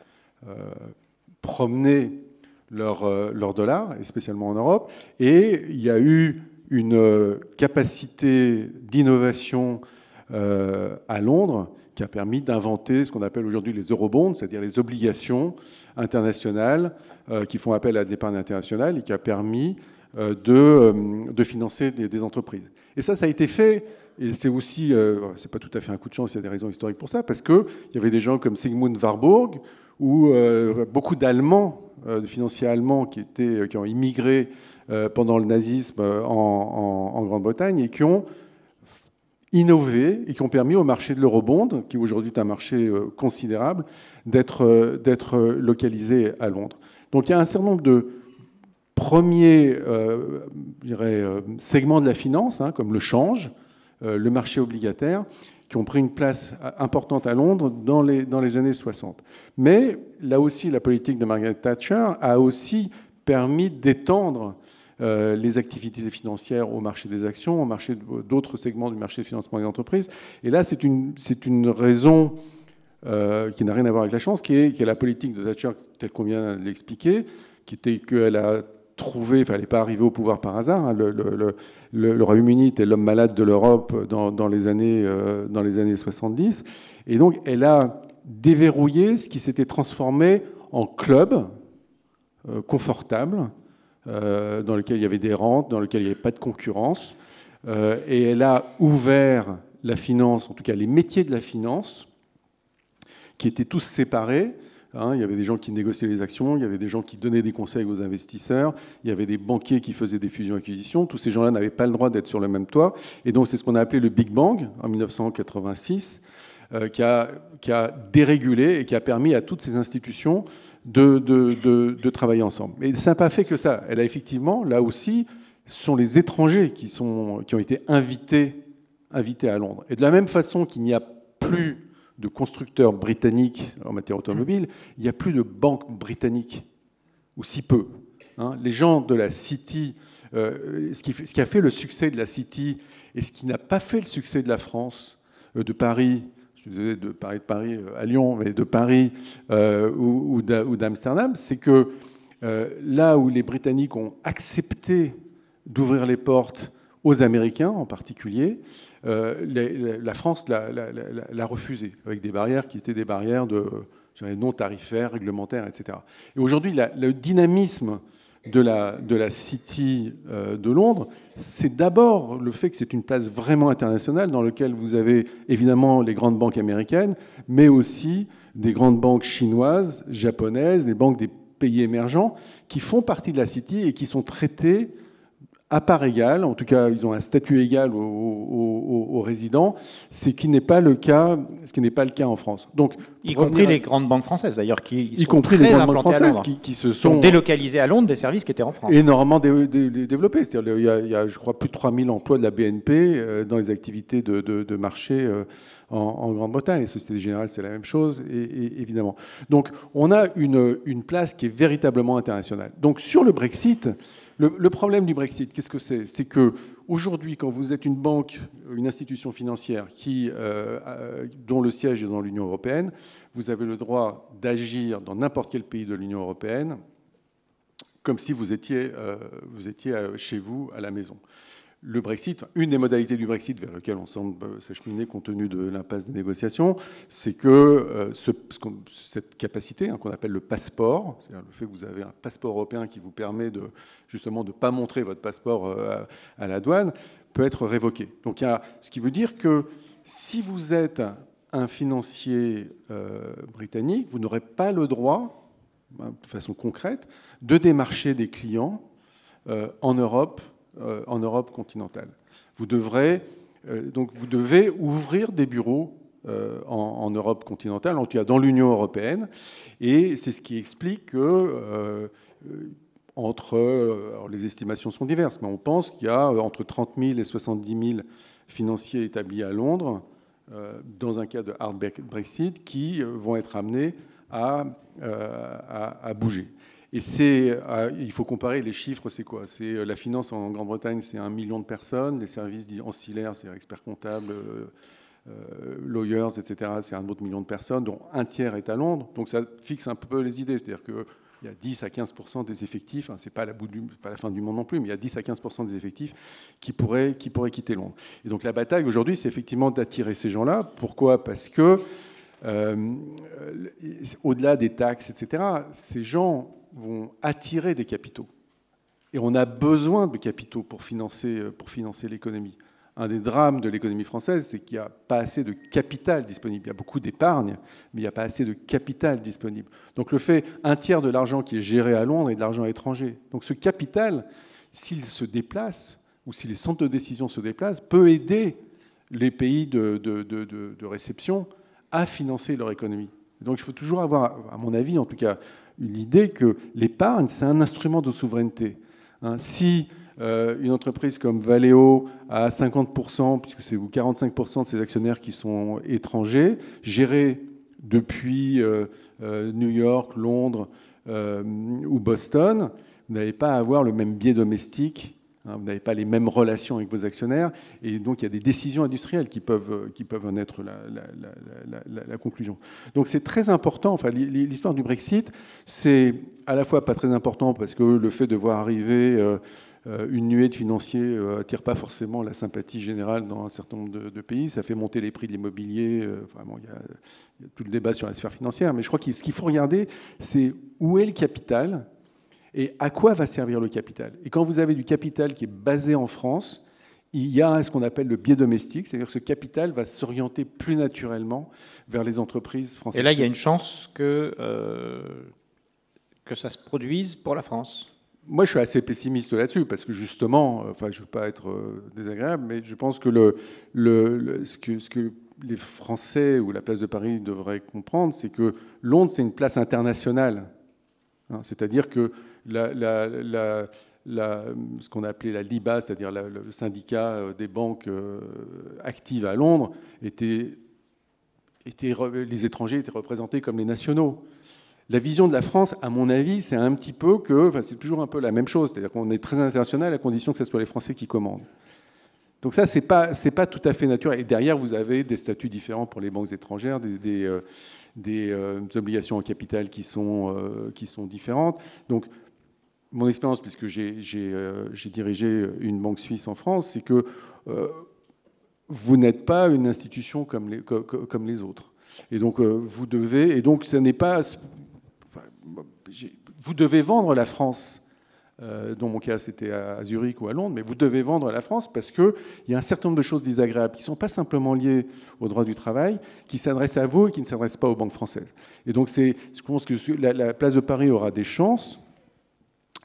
promener leur dollar, et spécialement en Europe. Et il y a eu une capacité d'innovation à Londres, qui a permis d'inventer ce qu'on appelle aujourd'hui les eurobonds, c'est-à-dire les obligations internationales qui font appel à l'épargne internationale et qui a permis de financer des entreprises. Et ça a été fait, et c'est aussi, c'est pas tout à fait un coup de chance, il y a des raisons historiques pour ça, parce qu'il y avait des gens comme Sigmund Warburg, ou beaucoup d'Allemands, de financiers allemands qui ont immigré pendant le nazisme en Grande-Bretagne et qui ont innové et qui ont permis au marché de l'eurobond, qui aujourd'hui est un marché considérable, d'être localisé à Londres. Donc il y a un certain nombre de premiers segments de la finance, comme le change, le marché obligataire, qui ont pris une place importante à Londres dans les années 60. Mais là aussi, la politique de Margaret Thatcher a aussi permis d'étendre les activités financières au marché des actions, au marché d'autres segments du marché de financement des entreprises. Et là, c'est une raison qui n'a rien à voir avec la chance, qui est la politique de Thatcher, telle qu'on vient de l'expliquer, qui était qu'elle a trouvé, enfin, elle n'est pas arrivée au pouvoir par hasard. Le Royaume-Uni était l'homme malade de l'Europe dans les années 70. Et donc, elle a déverrouillé ce qui s'était transformé en club confortable, dans lequel il y avait des rentes, dans lequel il n'y avait pas de concurrence. Et elle a ouvert la finance, en tout cas les métiers de la finance, qui étaient tous séparés. Il y avait des gens qui négociaient les actions, il y avait des gens qui donnaient des conseils aux investisseurs, il y avait des banquiers qui faisaient des fusions-acquisitions. Tous ces gens-là n'avaient pas le droit d'être sur le même toit. Et donc, c'est ce qu'on a appelé le Big Bang en 1986, qui a dérégulé et qui a permis à toutes ces institutions de travailler ensemble. Mais ça n'a pas fait que ça. Elle a effectivement, là aussi, ce sont les étrangers qui ont été invités à Londres. Et de la même façon qu'il n'y a plus de constructeurs britanniques en matière automobile, il n'y a plus de banques britanniques, ou si peu. Les gens de la City, ce qui a fait le succès de la City et ce qui n'a pas fait le succès de la France, de Paris, je suis désolé de parler de Paris à Lyon, mais de Paris ou d'Amsterdam, c'est que là où les Britanniques ont accepté d'ouvrir les portes aux Américains en particulier, la France l'a refusé, avec des barrières qui étaient des barrières non tarifaires, réglementaires, etc. Et aujourd'hui, le dynamisme de la City de Londres, c'est d'abord le fait que c'est une place vraiment internationale dans laquelle vous avez évidemment les grandes banques américaines, mais aussi des grandes banques chinoises, japonaises, les banques des pays émergents qui font partie de la City et qui sont traitées à part égale, en tout cas, ils ont un statut égal aux résidents, ce qui n'est pas le cas en France. Donc, y compris les grandes banques françaises, d'ailleurs, qui sont très les grandes banques implantées françaises, à Londres, qui se sont délocalisées à Londres des services qui étaient en France. Énormément développés. C'est-à-dire, il y a, je crois, plus de 3000 emplois de la BNP dans les activités de marché en Grande-Bretagne. Les Sociétés Générales, c'est la même chose, et évidemment. Donc, on a une place qui est véritablement internationale. Donc, sur le Brexit, le problème du Brexit, qu'est-ce que c'est ? C'est qu'aujourd'hui, quand vous êtes une banque, une institution financière dont le siège est dans l'Union européenne, vous avez le droit d'agir dans n'importe quel pays de l'Union européenne comme si vous étiez chez vous, à la maison. Le Brexit, une des modalités du Brexit vers lequel on semble s'acheminer compte tenu de l'impasse des négociations, c'est que cette capacité qu'on appelle le passeport, c'est-à-dire le fait que vous avez un passeport européen qui vous permet justement de ne pas montrer votre passeport à la douane, peut être révoqué. Donc, ce qui veut dire que si vous êtes un financier britannique, vous n'aurez pas le droit, de façon concrète, de démarcher des clients en Europe continentale. Vous devez ouvrir des bureaux en Europe continentale, en tout cas dans l'Union européenne, et c'est ce qui explique que alors les estimations sont diverses, mais on pense qu'il y a entre 30 000 et 70 000 financiers établis à Londres dans un cas de hard Brexit qui vont être amenés à bouger. Et il faut comparer les chiffres, c'est quoi ? C'est la finance en Grande-Bretagne, c'est 1 million de personnes. Les services dits ancillaires, c'est-à-dire experts comptables, lawyers, etc., c'est un autre million de personnes, dont un tiers est à Londres. Donc ça fixe un peu les idées. C'est-à-dire que il y a 10 à 15% des effectifs, hein, c'est pas pas la fin du monde non plus, mais il y a 10 à 15% des effectifs qui pourraient quitter Londres. Et donc la bataille aujourd'hui, c'est effectivement d'attirer ces gens-là. Pourquoi ? Parce que au-delà des taxes, etc., ces gens vont attirer des capitaux. Et on a besoin de capitaux pour financer l'économie. Un des drames de l'économie française, c'est qu'il n'y a pas assez de capital disponible. Il y a beaucoup d'épargne, mais il n'y a pas assez de capital disponible. Donc le fait, un tiers de l'argent qui est géré à Londres est de l'argent étranger. Donc ce capital, s'il se déplace, ou si les centres de décision se déplacent, peut aider les pays de réception à financer leur économie. Donc il faut toujours avoir, à mon avis en tout cas, l'idée que l'épargne, c'est un instrument de souveraineté. Si une entreprise comme Valeo a 50%, puisque c'est 45% de ses actionnaires qui sont étrangers, gérés depuis New York, Londres ou Boston, vous n'allez pas avoir le même biais domestique, vous n'avez pas les mêmes relations avec vos actionnaires, et donc il y a des décisions industrielles qui peuvent en être la conclusion. Donc c'est très important, enfin l'histoire du Brexit, c'est à la fois pas très important parce que le fait de voir arriver une nuée de financiers n'attire pas forcément la sympathie générale dans un certain nombre de pays. Ça fait monter les prix de l'immobilier. Vraiment, il y a tout le débat sur la sphère financière. Mais je crois que ce qu'il faut regarder, c'est où est le capital et à quoi va servir le capital. Et quand vous avez du capital qui est basé en France, il y a ce qu'on appelle le biais domestique, c'est-à-dire que ce capital va s'orienter plus naturellement vers les entreprises françaises. Et là, il y a une chance que ça se produise pour la France. Moi, je suis assez pessimiste là-dessus, parce que justement, enfin, je ne veux pas être désagréable, mais je pense que ce que les Français ou la place de Paris devraient comprendre, c'est que Londres, c'est une place internationale. C'est-à-dire que ce qu'on a appelé la LIBA, c'est-à-dire le syndicat des banques actives à Londres, les étrangers étaient représentés comme les nationaux. La vision de la France, à mon avis, c'est un petit peu c'est toujours un peu la même chose, c'est-à-dire qu'on est très international à condition que ce soit les Français qui commandent. Donc ça, c'est pas tout à fait naturel. Et derrière, vous avez des statuts différents pour les banques étrangères, des obligations en capital qui sont différentes. Donc, mon expérience, puisque j'ai dirigé une banque suisse en France, c'est que vous n'êtes pas une institution comme les autres. Et donc, vous devez... Et donc, ce n'est pas... Vous devez vendre la France. Dans mon cas, c'était à Zurich ou à Londres, mais vous devez vendre la France parce qu'il y a un certain nombre de choses désagréables qui ne sont pas simplement liées au droit du travail, qui s'adressent à vous et qui ne s'adressent pas aux banques françaises. Et donc, je pense que la place de Paris aura des chances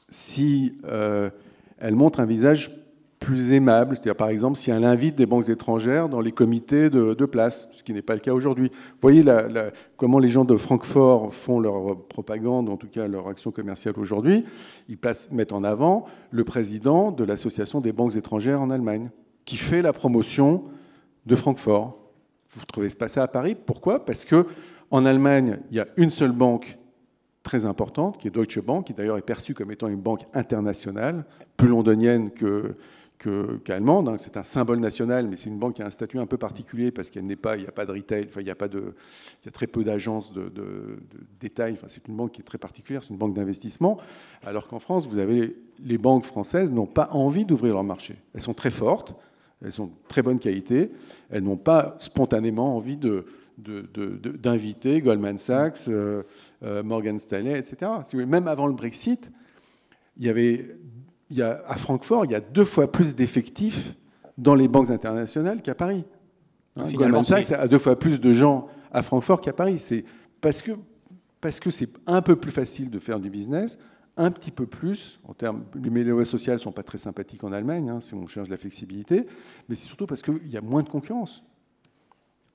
si elle montre un visage plus aimable, c'est-à-dire par exemple si elle invite des banques étrangères dans les comités de place, ce qui n'est pas le cas aujourd'hui. Vous voyez comment les gens de Francfort font leur propagande, en tout cas leur action commerciale aujourd'hui. Ils mettent en avant le président de l'association des banques étrangères en Allemagne, qui fait la promotion de Francfort. Vous ne trouvez pas ça à Paris. Pourquoi ? Parce qu'en Allemagne, il y a une seule banque très importante, qui est Deutsche Bank, qui d'ailleurs est perçue comme étant une banque internationale, plus londonienne qu'allemande. C'est un symbole national, mais c'est une banque qui a un statut un peu particulier parce qu'il n'y a pas de retail, il y a très peu d'agences de détail. C'est une banque qui est très particulière, c'est une banque d'investissement. Alors qu'en France, vous avez les banques françaises n'ont pas envie d'ouvrir leur marché. Elles sont très fortes, elles sont de très bonne qualité, elles n'ont pas spontanément envie d'inviter Goldman Sachs, Morgan Stanley, etc. Même avant le Brexit, à Francfort, il y a 2 fois plus d'effectifs dans les banques internationales qu'à Paris. Goldman Sachs a 2 fois plus de gens à Francfort qu'à Paris. C'est parce que c'est un peu plus facile de faire du business, un petit peu plus, les lois sociales ne sont pas très sympathiques en Allemagne, si on cherche la flexibilité, mais c'est surtout parce qu'il y a moins de concurrence.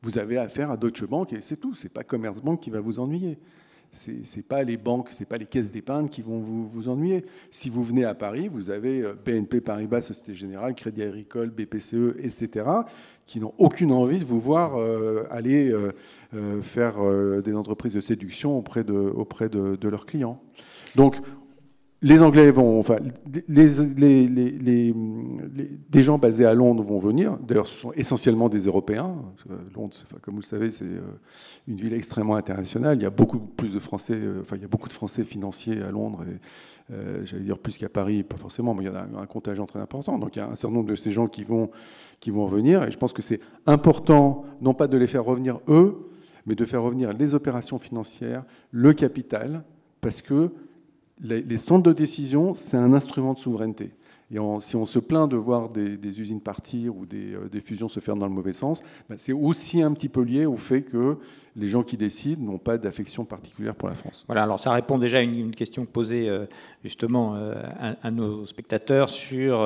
Vous avez affaire à Deutsche Bank et c'est tout. Ce n'est pas Commerzbank qui va vous ennuyer. Ce n'est pas les banques, ce n'est pas les caisses d'épargne qui vont vous ennuyer. Si vous venez à Paris, vous avez BNP Paribas, Société Générale, Crédit Agricole, BPCE, etc., qui n'ont aucune envie de vous voir aller faire des entreprises de séduction auprès de leurs clients. Donc, Les Anglais vont, enfin, des gens basés à Londres vont venir. D'ailleurs, ce sont essentiellement des Européens. Londres, comme vous le savez, c'est une ville extrêmement internationale. Il y a beaucoup plus de Français, il y a beaucoup de Français financiers à Londres. Et, j'allais dire plus qu'à Paris, pas forcément, mais il y a un contingent très important. Donc, il y a un certain nombre de ces gens qui vont venir. Et je pense que c'est important, non pas de les faire revenir eux, mais de faire revenir les opérations financières, le capital, parce que les centres de décision, c'est un instrument de souveraineté. Et si on se plaint de voir des usines partir ou des fusions se faire dans le mauvais sens, c'est aussi un petit peu lié au fait que les gens qui décident n'ont pas d'affection particulière pour la France. Voilà, alors ça répond déjà à une question posée justement à nos spectateurs sur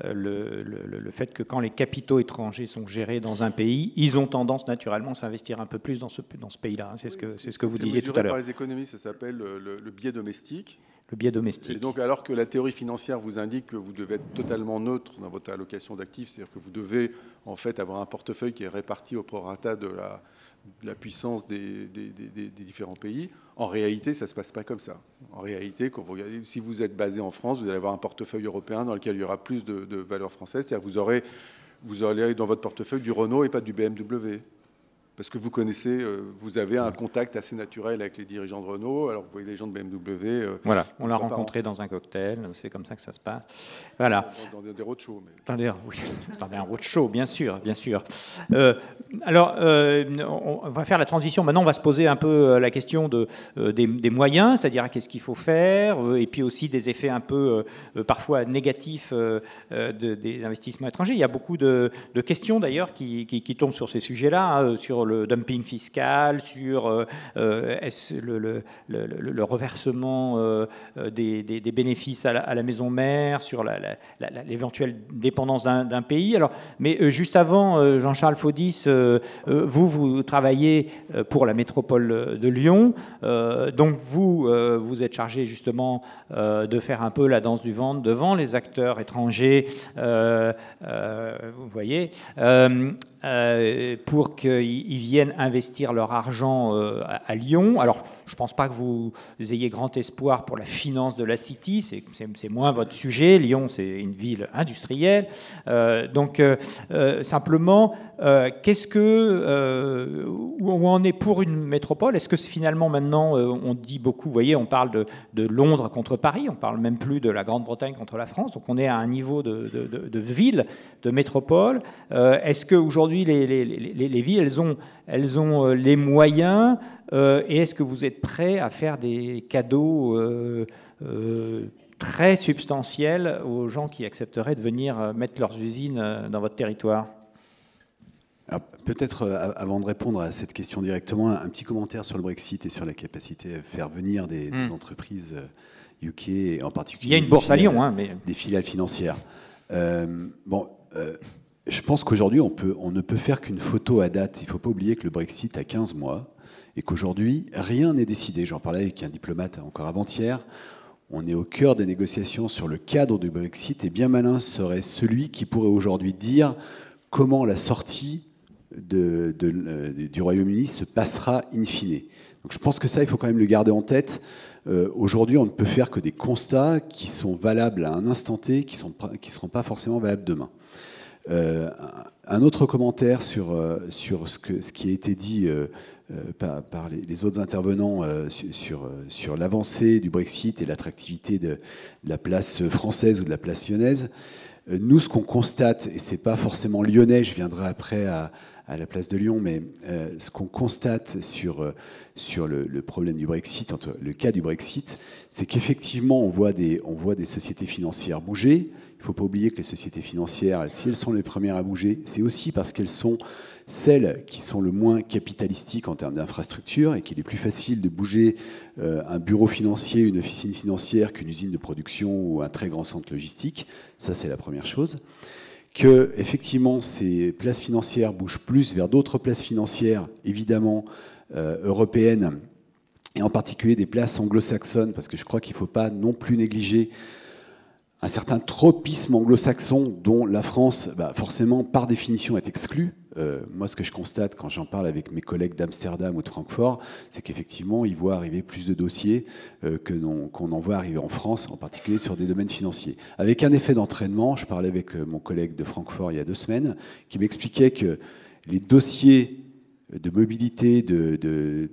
le fait que quand les capitaux étrangers sont gérés dans un pays, ils ont tendance naturellement à s'investir un peu plus dans ce pays-là. C'est ce que vous disiez tout à l'heure. Par les économistes, ça s'appelle le biais domestique. Le biais domestique. Et donc, alors que la théorie financière vous indique que vous devez être totalement neutre dans votre allocation d'actifs, c'est-à-dire que vous devez en fait avoir un portefeuille qui est réparti au prorata de la puissance des différents pays, en réalité, ça ne se passe pas comme ça. En réalité, quand vous regardez, si vous êtes basé en France, vous allez avoir un portefeuille européen dans lequel il y aura plus de valeurs françaises, c'est-à-dire que vous aurez dans votre portefeuille du Renault et pas du BMW. Parce que vous connaissez, vous avez un contact assez naturel avec les dirigeants de Renault, alors vous voyez les gens de BMW. Voilà, on l'a rencontré dans un cocktail, c'est comme ça que ça se passe. Voilà. Dans des roadshows. Oui, dans un roadshow, bien sûr, bien sûr. Alors, on va faire la transition. Maintenant, on va se poser un peu la question des moyens, c'est-à-dire qu'est-ce qu'il faut faire, et puis aussi des effets un peu parfois négatifs des investissements étrangers. Il y a beaucoup de questions d'ailleurs qui tombent sur ces sujets-là, hein, sur le dumping fiscal, sur le reversement des bénéfices à la maison mère, sur l'éventuelle dépendance d'un pays. Alors, mais juste avant, Jean-Charles Faudis, vous travaillez pour la métropole de Lyon, donc vous êtes chargé justement de faire un peu la danse du ventre devant les acteurs étrangers, vous voyez, pour qu'ils viennent investir leur argent à Lyon. Alors, je ne pense pas que vous ayez grand espoir pour la finance de la City, c'est moins votre sujet. Lyon, c'est une ville industrielle. Donc, simplement, où on est pour une métropole? Est-ce que finalement, maintenant, on dit beaucoup, vous voyez, on parle de Londres contre Paris, on ne parle même plus de la Grande-Bretagne contre la France, donc on est à un niveau de ville, de métropole. Est-ce qu'aujourd'hui, les villes, elles ont les moyens, et est-ce que vous êtes prêts à faire des cadeaux très substantiels aux gens qui accepteraient de venir mettre leurs usines dans votre territoire? Peut-être, avant de répondre à cette question directement, un petit commentaire sur le Brexit et sur la capacité à faire venir des entreprises UK, et en particulier... Il y a une bourse à Lyon, mais... Des filiales financières. Je pense qu'aujourd'hui, on ne peut faire qu'une photo à date. Il ne faut pas oublier que le Brexit a 15 mois et qu'aujourd'hui, rien n'est décidé. J'en parlais avec un diplomate encore avant-hier. On est au cœur des négociations sur le cadre du Brexit, et bien malin serait celui qui pourrait aujourd'hui dire comment la sortie du Royaume-Uni se passera in fine. Donc je pense que ça, il faut quand même le garder en tête. Aujourd'hui, on ne peut faire que des constats qui sont valables à un instant T, qui ne seront pas forcément valables demain. Un autre commentaire sur ce qui a été dit par les autres intervenants sur l'avancée du Brexit et l'attractivité de la place française ou de la place lyonnaise. Nous, ce qu'on constate, et ce n'est pas forcément lyonnais, je viendrai après à la place de Lyon, mais ce qu'on constate sur le problème du Brexit, le cas du Brexit, c'est qu'effectivement, on voit des sociétés financières bouger. Il ne faut pas oublier que les sociétés financières, si elles sont les premières à bouger, c'est aussi parce qu'elles sont celles qui sont le moins capitalistiques en termes d'infrastructure, et qu'il est plus facile de bouger un bureau financier, une officine financière qu'une usine de production ou un très grand centre logistique. Ça, c'est la première chose. Que, effectivement, ces places financières bougent plus vers d'autres places financières, évidemment, européennes, et en particulier des places anglo-saxonnes, parce que je crois qu'il ne faut pas non plus négliger un certain tropisme anglo-saxon dont la France, forcément, par définition, est exclue. moi, ce que je constate quand j'en parle avec mes collègues d'Amsterdam ou de Francfort, c'est qu'effectivement, ils voient arriver plus de dossiers qu'on en voit arriver en France, en particulier sur des domaines financiers. Avec un effet d'entraînement, je parlais avec mon collègue de Francfort il y a 2 semaines, qui m'expliquait que les dossiers de mobilité, de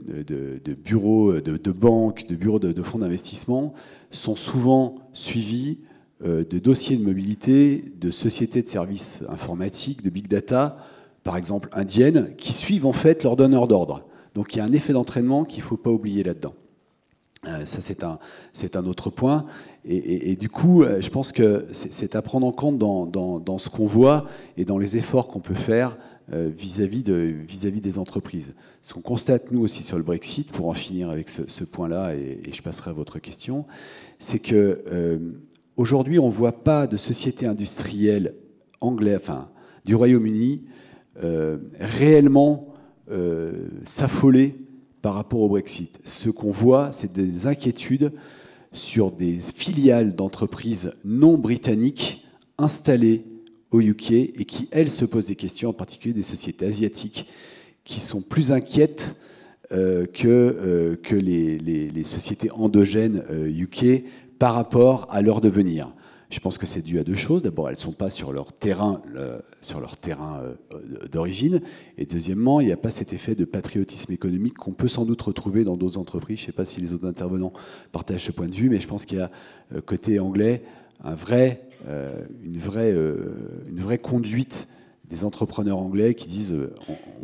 bureaux, de banques, de bureaux de fonds d'investissement sont souvent suivis de dossiers de mobilité, de sociétés de services informatiques, de big data, par exemple indiennes, qui suivent en fait leurs donneurs d'ordre. Donc il y a un effet d'entraînement qu'il ne faut pas oublier là-dedans. Ça, c'est un autre point. Et du coup, je pense que c'est à prendre en compte dans ce qu'on voit et dans les efforts qu'on peut faire vis-à-vis des entreprises. Ce qu'on constate, nous aussi, sur le Brexit, pour en finir avec ce point-là, et je passerai à votre question, c'est qu'aujourd'hui, on ne voit pas de société industrielle du Royaume-Uni réellement s'affoler par rapport au Brexit. Ce qu'on voit, c'est des inquiétudes sur des filiales d'entreprises non britanniques installées au UK et qui, elles, se posent des questions, en particulier des sociétés asiatiques, qui sont plus inquiètes que les sociétés endogènes UK par rapport à leur devenir. Je pense que c'est dû à 2 choses. D'abord, elles ne sont pas sur leur terrain, d'origine. Et deuxièmement, il n'y a pas cet effet de patriotisme économique qu'on peut sans doute retrouver dans d'autres entreprises. Je ne sais pas si les autres intervenants partagent ce point de vue, mais je pense qu'il y a, côté anglais, une vraie conduite des entrepreneurs anglais qui disent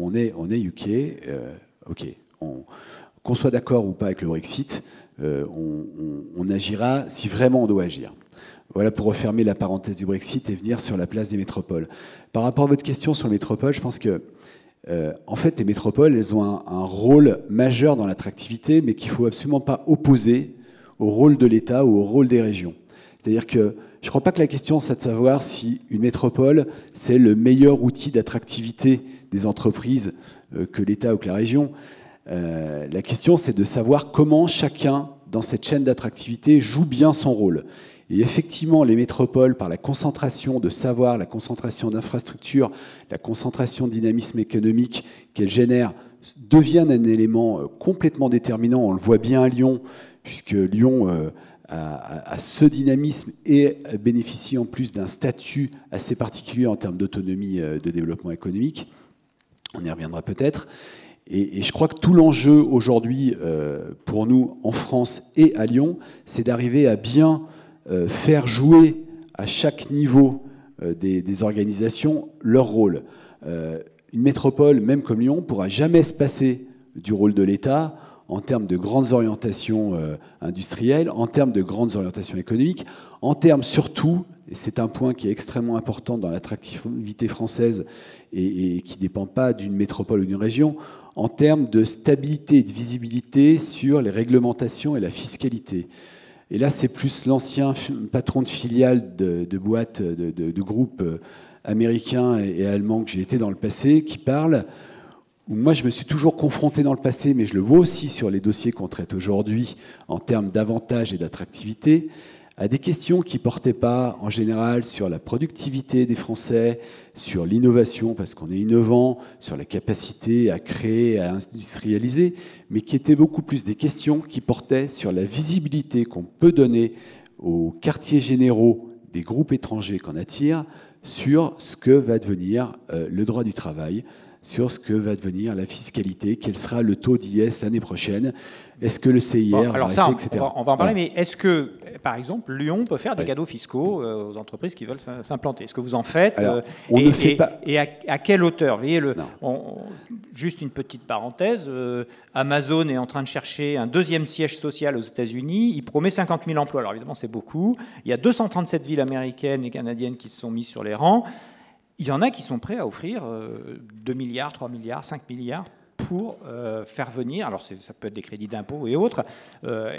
on est UK, ok, qu'on soit d'accord ou pas avec le Brexit, on agira si vraiment on doit agir. Voilà pour refermer la parenthèse du Brexit et venir sur la place des métropoles. Par rapport à votre question sur les métropoles, je pense que en fait, les métropoles, elles ont un rôle majeur dans l'attractivité, mais qu'il ne faut absolument pas opposer au rôle de l'État ou au rôle des régions. C'est-à-dire que je ne crois pas que la question, c'est de savoir si une métropole, c'est le meilleur outil d'attractivité des entreprises que l'État ou que la région. La question, c'est de savoir comment chacun, dans cette chaîne d'attractivité, joue bien son rôle. Et effectivement, les métropoles, par la concentration de savoir, la concentration d'infrastructures, la concentration de dynamisme économique qu'elles génèrent, deviennent un élément complètement déterminant. On le voit bien à Lyon, puisque Lyon a ce dynamisme et bénéficie en plus d'un statut assez particulier en termes d'autonomie de développement économique. On y reviendra peut-être. Et je crois que tout l'enjeu aujourd'hui, pour nous, en France et à Lyon, c'est d'arriver à bien faire jouer à chaque niveau des organisations leur rôle. Une métropole, même comme Lyon, ne pourra jamais se passer du rôle de l'État en termes de grandes orientations industrielles, en termes de grandes orientations économiques, en termes surtout, et c'est un point qui est extrêmement important dans l'attractivité française et qui ne dépend pas d'une métropole ou d'une région, en termes de stabilité et de visibilité sur les réglementations et la fiscalité. Et là, c'est plus l'ancien patron de filiale de boîtes, de groupes américains et allemands que j'ai été dans le passé, qui parle, où moi je me suis toujours confronté dans le passé, mais je le vois aussi sur les dossiers qu'on traite aujourd'hui en termes d'avantages et d'attractivité, à des questions qui ne portaient pas en général sur la productivité des Français, sur l'innovation, parce qu'on est innovant, sur la capacité à créer, à industrialiser, mais qui étaient beaucoup plus des questions qui portaient sur la visibilité qu'on peut donner aux quartiers généraux des groupes étrangers qu'on attire sur ce que va devenir le droit du travail, sur ce que va devenir la fiscalité, quel sera le taux d'IS l'année prochaine, est-ce que le CIR va rester, etc. On va en parler, mais est-ce que, par exemple, Lyon peut faire des cadeaux fiscaux aux entreprises qui veulent s'implanter? Est-ce que vous en faites? Alors, on ne fait pas. Et à quelle hauteur? Vous voyez, juste une petite parenthèse, Amazon est en train de chercher un 2e siège social aux États-Unis. Il promet 50 000 emplois. Alors évidemment, c'est beaucoup. Il y a 237 villes américaines et canadiennes qui se sont mises sur les rangs. Il y en a qui sont prêts à offrir 2 milliards, 3 milliards, 5 milliards pour faire venir, alors ça peut être des crédits d'impôt et autres,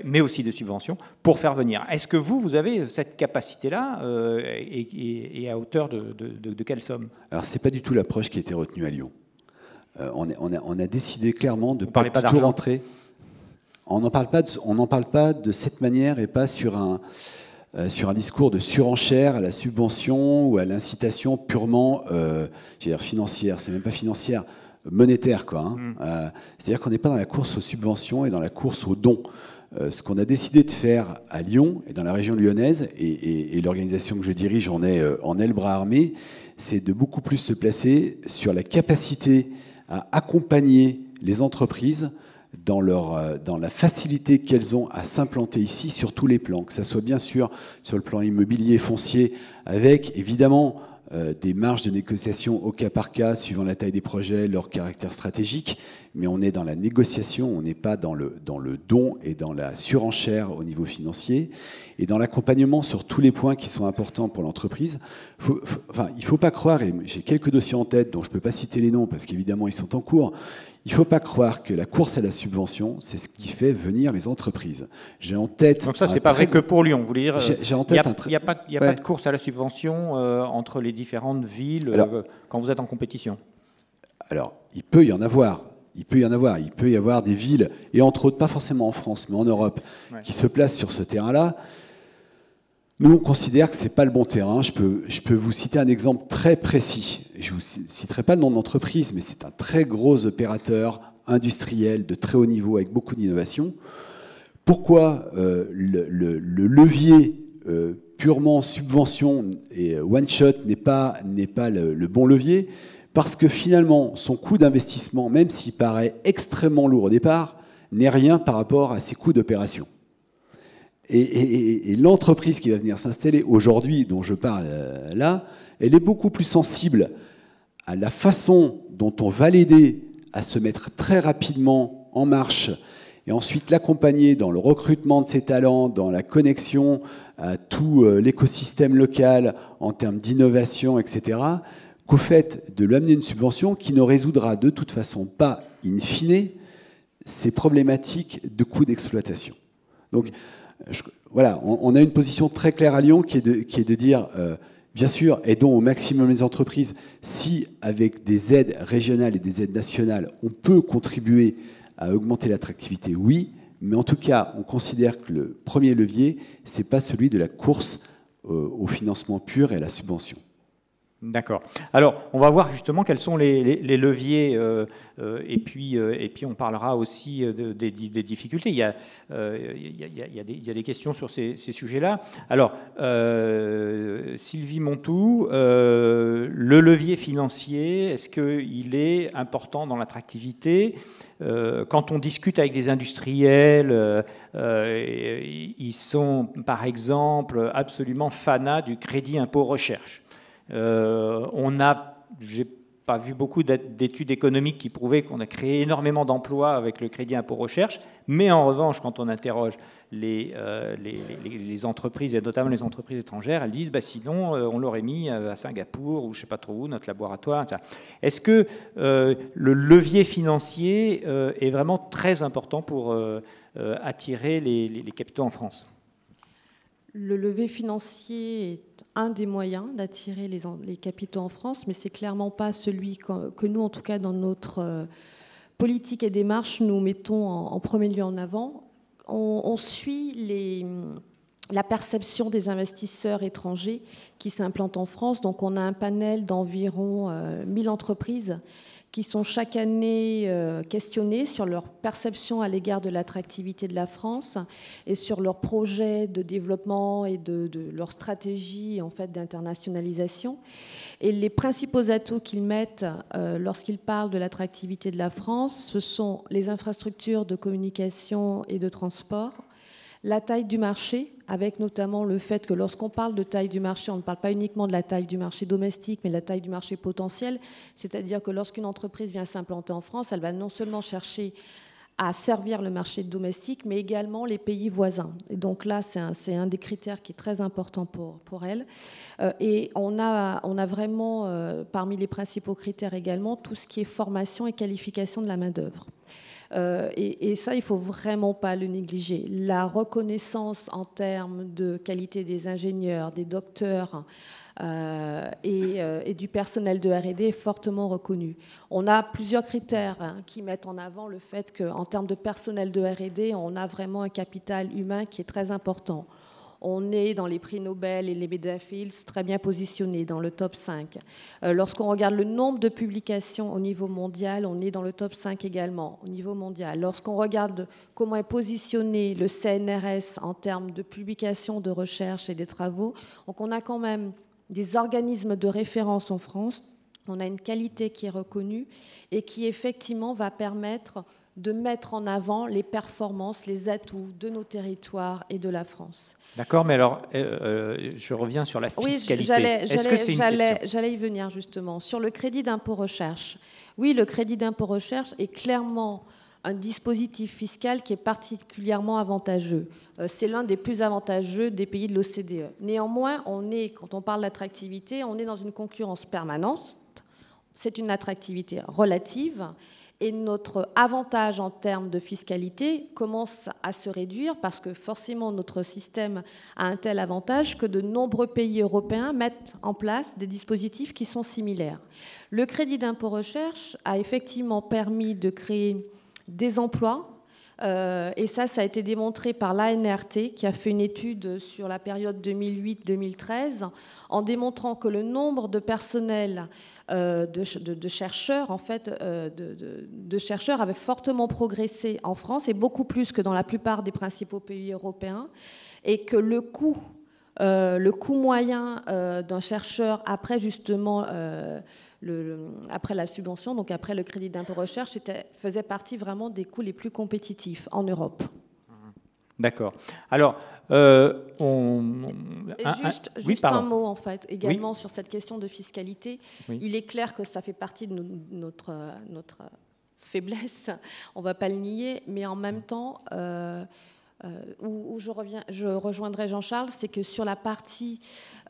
mais aussi de subventions, pour faire venir. Est-ce que vous avez cette capacité-là et à hauteur de quelle somme? Alors, ce n'est pas du tout l'approche qui a été retenue à Lyon. On a décidé clairement de ne pas tout rentrer. On n'en parle pas de cette manière et pas sur sur un discours de surenchère à la subvention ou à l'incitation purement financière. C'est même pas financière, monétaire, quoi. Hein. C'est-à-dire qu'on n'est pas dans la course aux subventions et dans la course aux dons. Ce qu'on a décidé de faire à Lyon et dans la région lyonnaise, et l'organisation que je dirige en est le bras armé, c'est de beaucoup plus se placer sur la capacité à accompagner les entreprises dans la facilité qu'elles ont à s'implanter ici sur tous les plans, que ce soit bien sûr sur le plan immobilier, foncier, avec évidemment des marges de négociation au cas par cas, suivant la taille des projets, leur caractère stratégique, mais on est dans la négociation, on n'est pas dans le don et dans la surenchère au niveau financier, et dans l'accompagnement sur tous les points qui sont importants pour l'entreprise. Il ne faut pas croire, et j'ai quelques dossiers en tête dont je ne peux pas citer les noms parce qu'évidemment ils sont en cours, il ne faut pas croire que la course à la subvention, c'est ce qui fait venir les entreprises. J'ai en tête... Donc ça, c'est pas vrai que pour Lyon, vous voulez dire. J'ai en tête il n'y a pas de course à la subvention entre les différentes villes quand vous êtes en compétition. Alors, il peut y en avoir. Il peut y avoir des villes, et entre autres, pas forcément en France, mais en Europe, qui se placent sur ce terrain-là. Nous, on considère que ce n'est pas le bon terrain. Je peux vous citer un exemple très précis. Je ne vous citerai pas le nom de l'entreprise, mais c'est un très gros opérateur industriel de très haut niveau avec beaucoup d'innovation. Pourquoi le levier purement subvention et one-shot n'est pas le bon levier? Parce que finalement, son coût d'investissement, même s'il paraît extrêmement lourd au départ, n'est rien par rapport à ses coûts d'opération. Et l'entreprise qui va venir s'installer aujourd'hui, dont je parle là, elle est beaucoup plus sensible à la façon dont on va l'aider à se mettre très rapidement en marche et ensuite l'accompagner dans le recrutement de ses talents, dans la connexion à tout l'écosystème local en termes d'innovation, etc., qu'au fait de lui amener une subvention qui ne résoudra de toute façon pas, in fine, ces problématiques de coûts d'exploitation. Donc, voilà, on a une position très claire à Lyon qui est de dire, bien sûr, aidons au maximum les entreprises. Si, avec des aides régionales et des aides nationales, on peut contribuer à augmenter l'attractivité, oui, mais en tout cas, on considère que le premier levier, ce n'est pas celui de la course au financement pur et à la subvention. D'accord. Alors, on va voir justement quels sont les leviers, et puis on parlera aussi des difficultés. Il y a des questions sur ces sujets-là. Alors, Sylvie Montou, le levier financier, est-ce qu'il est important dans l'attractivité? Quand on discute avec des industriels, ils sont, par exemple, absolument fanats du crédit impôt recherche. J'ai pas vu beaucoup d'études économiques qui prouvaient qu'on a créé énormément d'emplois avec le crédit impôt recherche, mais en revanche, quand on interroge les entreprises, et notamment les entreprises étrangères, elles disent sinon on l'aurait mis à Singapour ou je sais pas trop où, notre laboratoire. Est-ce que le levier financier est vraiment très important pour attirer les capitaux en France? Le levier financier est un des moyens d'attirer les capitaux en France, mais c'est clairement pas celui que nous, en tout cas dans notre politique et démarche, nous mettons en premier lieu en avant. On suit la perception des investisseurs étrangers qui s'implantent en France. Donc on a un panel d'environ 1000 entreprises qui sont chaque année questionnés sur leur perception à l'égard de l'attractivité de la France et sur leurs projets de développement et de leur stratégie en fait, d'internationalisation. Et les principaux atouts qu'ils mettent lorsqu'ils parlent de l'attractivité de la France, ce sont les infrastructures de communication et de transport, la taille du marché, avec notamment le fait que lorsqu'on parle de taille du marché, on ne parle pas uniquement de la taille du marché domestique, mais de la taille du marché potentiel. C'est-à-dire que lorsqu'une entreprise vient s'implanter en France, elle va non seulement chercher à servir le marché domestique, mais également les pays voisins. Et donc là, c'est un des critères qui est très important pour elle. Et on a vraiment, parmi les principaux critères également, tout ce qui est formation et qualification de la main-d'œuvre. Et ça, il ne faut vraiment pas le négliger. La reconnaissance en termes de qualité des ingénieurs, des docteurs et du personnel de R&D est fortement reconnue. On a plusieurs critères qui mettent en avant le fait qu'en termes de personnel de R&D, on a vraiment un capital humain qui est très important. On est dans les prix Nobel et les Medal Fields très bien positionnés dans le top 5. Lorsqu'on regarde le nombre de publications au niveau mondial, on est dans le top 5 également au niveau mondial. Lorsqu'on regarde comment est positionné le CNRS en termes de publications, de recherche et des travaux, donc on a quand même des organismes de référence en France. On a une qualité qui est reconnue et qui effectivement va permettre de mettre en avant les performances, les atouts de nos territoires et de la France. D'accord, mais alors, je reviens sur la fiscalité. Oui, Est-ce que c'est une question ? J'allais y venir justement. Sur le crédit d'impôt recherche, oui, le crédit d'impôt recherche est clairement un dispositif fiscal qui est particulièrement avantageux. C'est l'un des plus avantageux des pays de l'OCDE. Néanmoins, quand on parle d'attractivité, on est dans une concurrence permanente. C'est une attractivité relative. Et notre avantage en termes de fiscalité commence à se réduire parce que forcément notre système a un tel avantage que de nombreux pays européens mettent en place des dispositifs qui sont similaires. Le crédit d'impôt recherche a effectivement permis de créer des emplois. Et ça a été démontré par l'ANRT qui a fait une étude sur la période 2008-2013 en démontrant que le nombre de personnels de chercheurs, en fait, de chercheurs avait fortement progressé en France et beaucoup plus que dans la plupart des principaux pays européens, et que le coût moyen d'un chercheur après justement après la subvention, donc après le crédit d'impôt recherche, faisait partie vraiment des coûts les plus compétitifs en Europe. D'accord. Alors, juste un mot en fait, également sur cette question de fiscalité. Oui. Il est clair que ça fait partie de notre faiblesse, on ne va pas le nier, mais en même temps, où je rejoindrai Jean-Charles, c'est que sur la partie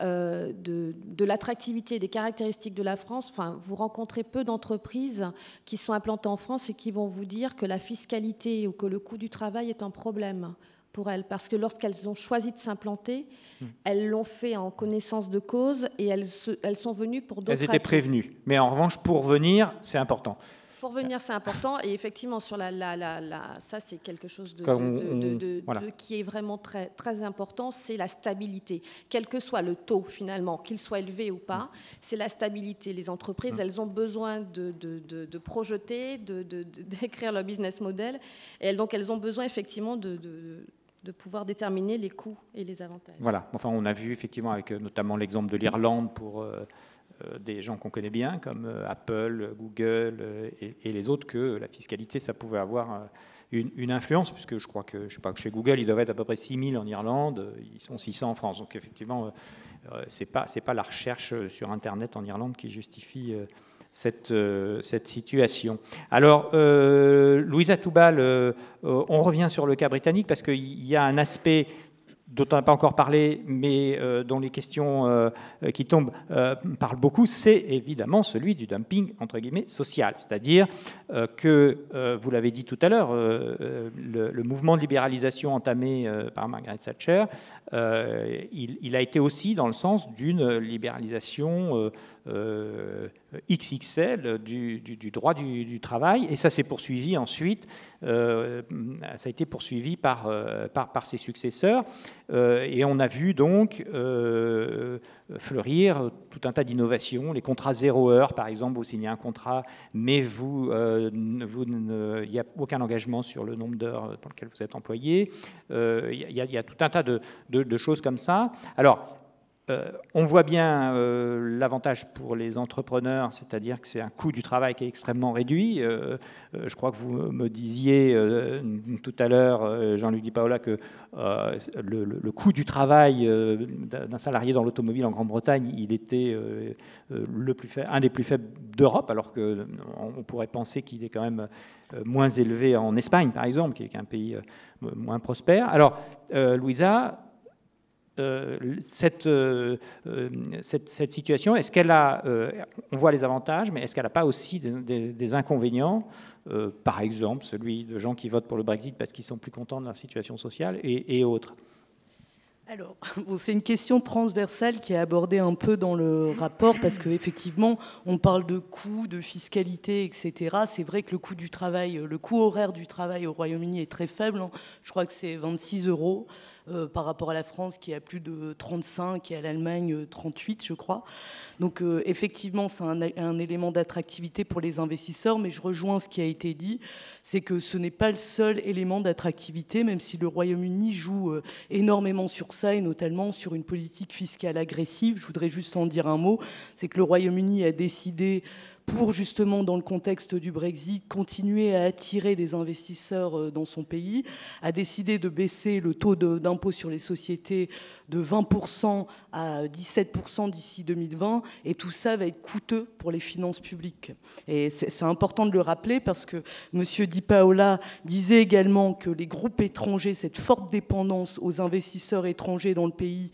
de l'attractivité, des caractéristiques de la France, vous rencontrez peu d'entreprises qui sont implantées en France et qui vont vous dire que la fiscalité ou que le coût du travail est un problème pour elles, parce que lorsqu'elles ont choisi de s'implanter, elles l'ont fait en connaissance de cause et elles sont venues pour d'autres. Elles étaient prévenues, mais en revanche, pour venir, c'est important. Pour venir, c'est important, et effectivement, sur ça, c'est quelque chose qui est vraiment très, très important, c'est la stabilité. Quel que soit le taux, finalement, qu'il soit élevé ou pas, c'est la stabilité. Les entreprises, elles ont besoin de projeter, d'écrire leur business model, et donc elles ont besoin, effectivement, de pouvoir déterminer les coûts et les avantages. Voilà, enfin, on a vu, effectivement, avec notamment l'exemple de l'Irlande pour des gens qu'on connaît bien, comme Apple, Google et les autres, que la fiscalité, ça pouvait avoir une influence, puisque je crois que, chez Google, ils doivent être à peu près 6 000 en Irlande, ils sont 600 en France. Donc, effectivement, c'est pas la recherche sur Internet en Irlande qui justifie cette situation. Alors, Louisa Toubal, on revient sur le cas britannique, parce qu'il y a un aspect dont on n'a pas encore parlé, mais dont les questions qui tombent parlent beaucoup, c'est évidemment celui du dumping, entre guillemets, social. C'est-à-dire que, vous l'avez dit tout à l'heure, le mouvement de libéralisation entamé par Margaret Thatcher, il a été aussi dans le sens d'une libéralisation XXL du droit du travail, et ça s'est poursuivi ensuite, ça a été poursuivi par ses successeurs, et on a vu donc fleurir tout un tas d'innovations, les contrats 0 heure par exemple, vous signez un contrat, mais il n'y a aucun engagement sur le nombre d'heures pour lequel vous êtes employé, il y a tout un tas de choses comme ça. Alors, on voit bien l'avantage pour les entrepreneurs, c'est-à-dire que c'est un coût du travail qui est extrêmement réduit. Je crois que vous me disiez tout à l'heure, Jean-Luc Di Paola, que le coût du travail d'un salarié dans l'automobile en Grande-Bretagne, il était un des plus faibles d'Europe, alors qu'on pourrait penser qu'il est quand même moins élevé en Espagne, par exemple, qui est un pays moins prospère. Alors, Louisa, cette situation, est-ce qu'elle a, on voit les avantages, mais est-ce qu'elle n'a pas aussi des inconvénients, par exemple celui de gens qui votent pour le Brexit parce qu'ils sont plus contents de leur situation sociale et autres? Alors, c'est une question transversale qui est abordée un peu dans le rapport, parce qu'effectivement, on parle de coûts, de fiscalité, etc. C'est vrai que le coût du travail, le coût horaire du travail au Royaume-Uni est très faible. Je crois que c'est 26 €. par rapport à la France qui est à plus de 35 et à l'Allemagne 38, je crois. Donc effectivement, c'est un élément d'attractivité pour les investisseurs, mais je rejoins ce qui a été dit, c'est que ce n'est pas le seul élément d'attractivité, même si le Royaume-Uni joue énormément sur ça, et notamment sur une politique fiscale agressive. Je voudrais juste en dire un mot, c'est que le Royaume-Uni a décidé, pour justement, dans le contexte du Brexit, continuer à attirer des investisseurs dans son pays, a décidé de baisser le taux d'impôt sur les sociétés de 20% à 17% d'ici 2020, et tout ça va être coûteux pour les finances publiques. Et c'est important de le rappeler parce que M. Di Paola disait également que les groupes étrangers, cette forte dépendance aux investisseurs étrangers dans le pays,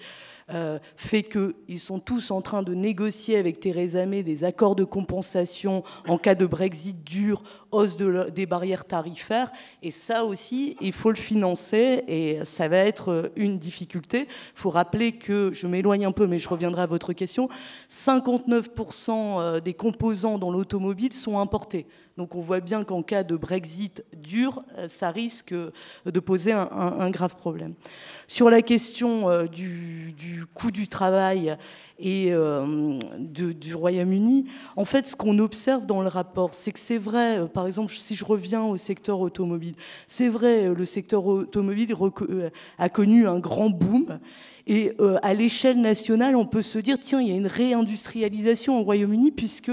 fait qu'ils sont tous en train de négocier avec Theresa May des accords de compensation en cas de Brexit dur, hausse des barrières tarifaires, et ça aussi, il faut le financer, et ça va être une difficulté. Il faut rappeler que, je m'éloigne un peu, mais je reviendrai à votre question, 59% des composants dans l'automobile sont importés. Donc on voit bien qu'en cas de Brexit dur, ça risque de poser un grave problème. Sur la question du coût du travail et du Royaume-Uni, en fait, ce qu'on observe dans le rapport, c'est que c'est vrai, par exemple, si je reviens au secteur automobile, c'est vrai, le secteur automobile a connu un grand boom. Et à l'échelle nationale, on peut se dire, tiens, il y a une réindustrialisation au Royaume-Uni puisque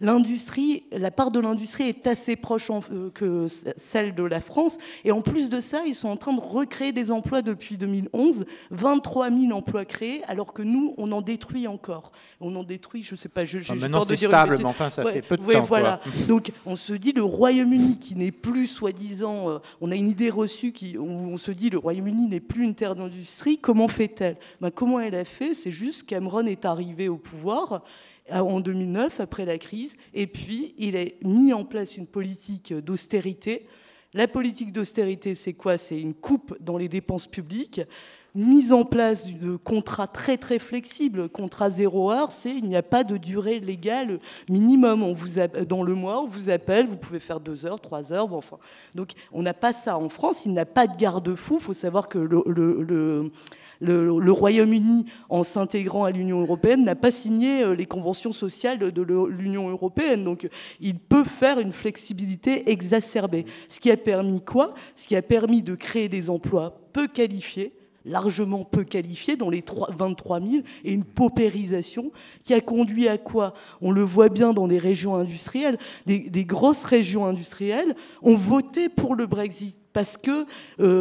l'industrie, la part de l'industrie est assez proche que celle de la France. Et en plus de ça, ils sont en train de recréer des emplois depuis 2011, 23 000 emplois créés, alors que nous, on en détruit encore. On en détruit, je ne sais pas, maintenant c'est stable, mais enfin ça fait peu de temps. Voilà. Donc on se dit, le Royaume-Uni qui n'est plus soi-disant, on a une idée reçue où on se dit, le Royaume-Uni n'est plus une terre d'industrie, comment fait-elle ? Comment elle a fait ? C'est juste Cameron est arrivé au pouvoir en 2009, après la crise, et puis il a mis en place une politique d'austérité. La politique d'austérité, c'est quoi ? C'est une coupe dans les dépenses publiques, mise en place de contrats très très flexibles, contrat 0 heure, c'est il n'y a pas de durée légale minimum. Dans le mois, on vous appelle, vous pouvez faire 2 heures, 3 heures, bon, enfin. Donc on n'a pas ça en France, il n'y a pas de garde-fou. Il faut savoir que le Royaume-Uni, en s'intégrant à l'Union européenne, n'a pas signé les conventions sociales de l'Union européenne. Donc, il peut faire une flexibilité exacerbée. Ce qui a permis quoi ? Ce qui a permis de créer des emplois peu qualifiés, largement peu qualifiés, dans les 23 000, et une paupérisation qui a conduit à quoi ? On le voit bien dans des régions industrielles. Des grosses régions industrielles ont voté pour le Brexit. Parce que,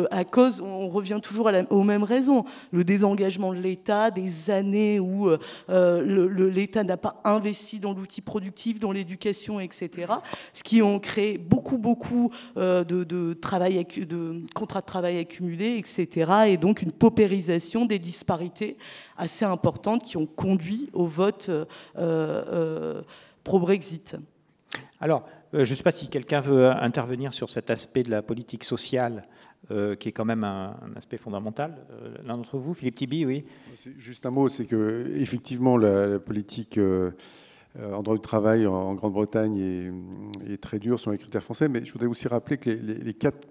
à cause, on revient toujours aux mêmes raisons, le désengagement de l'État, des années où l'État n'a pas investi dans l'outil productif, dans l'éducation, etc., ce qui ont créé beaucoup de contrats de travail accumulés, etc., et donc une paupérisation des disparités assez importantes qui ont conduit au vote pro-Brexit. Alors, je ne sais pas si quelqu'un veut intervenir sur cet aspect de la politique sociale, qui est quand même un aspect fondamental. L'un d'entre vous, Philippe Tibi, oui. Juste un mot, c'est que effectivement la politique en droit du travail en Grande-Bretagne est très dure sur les critères français, mais je voudrais aussi rappeler que les 4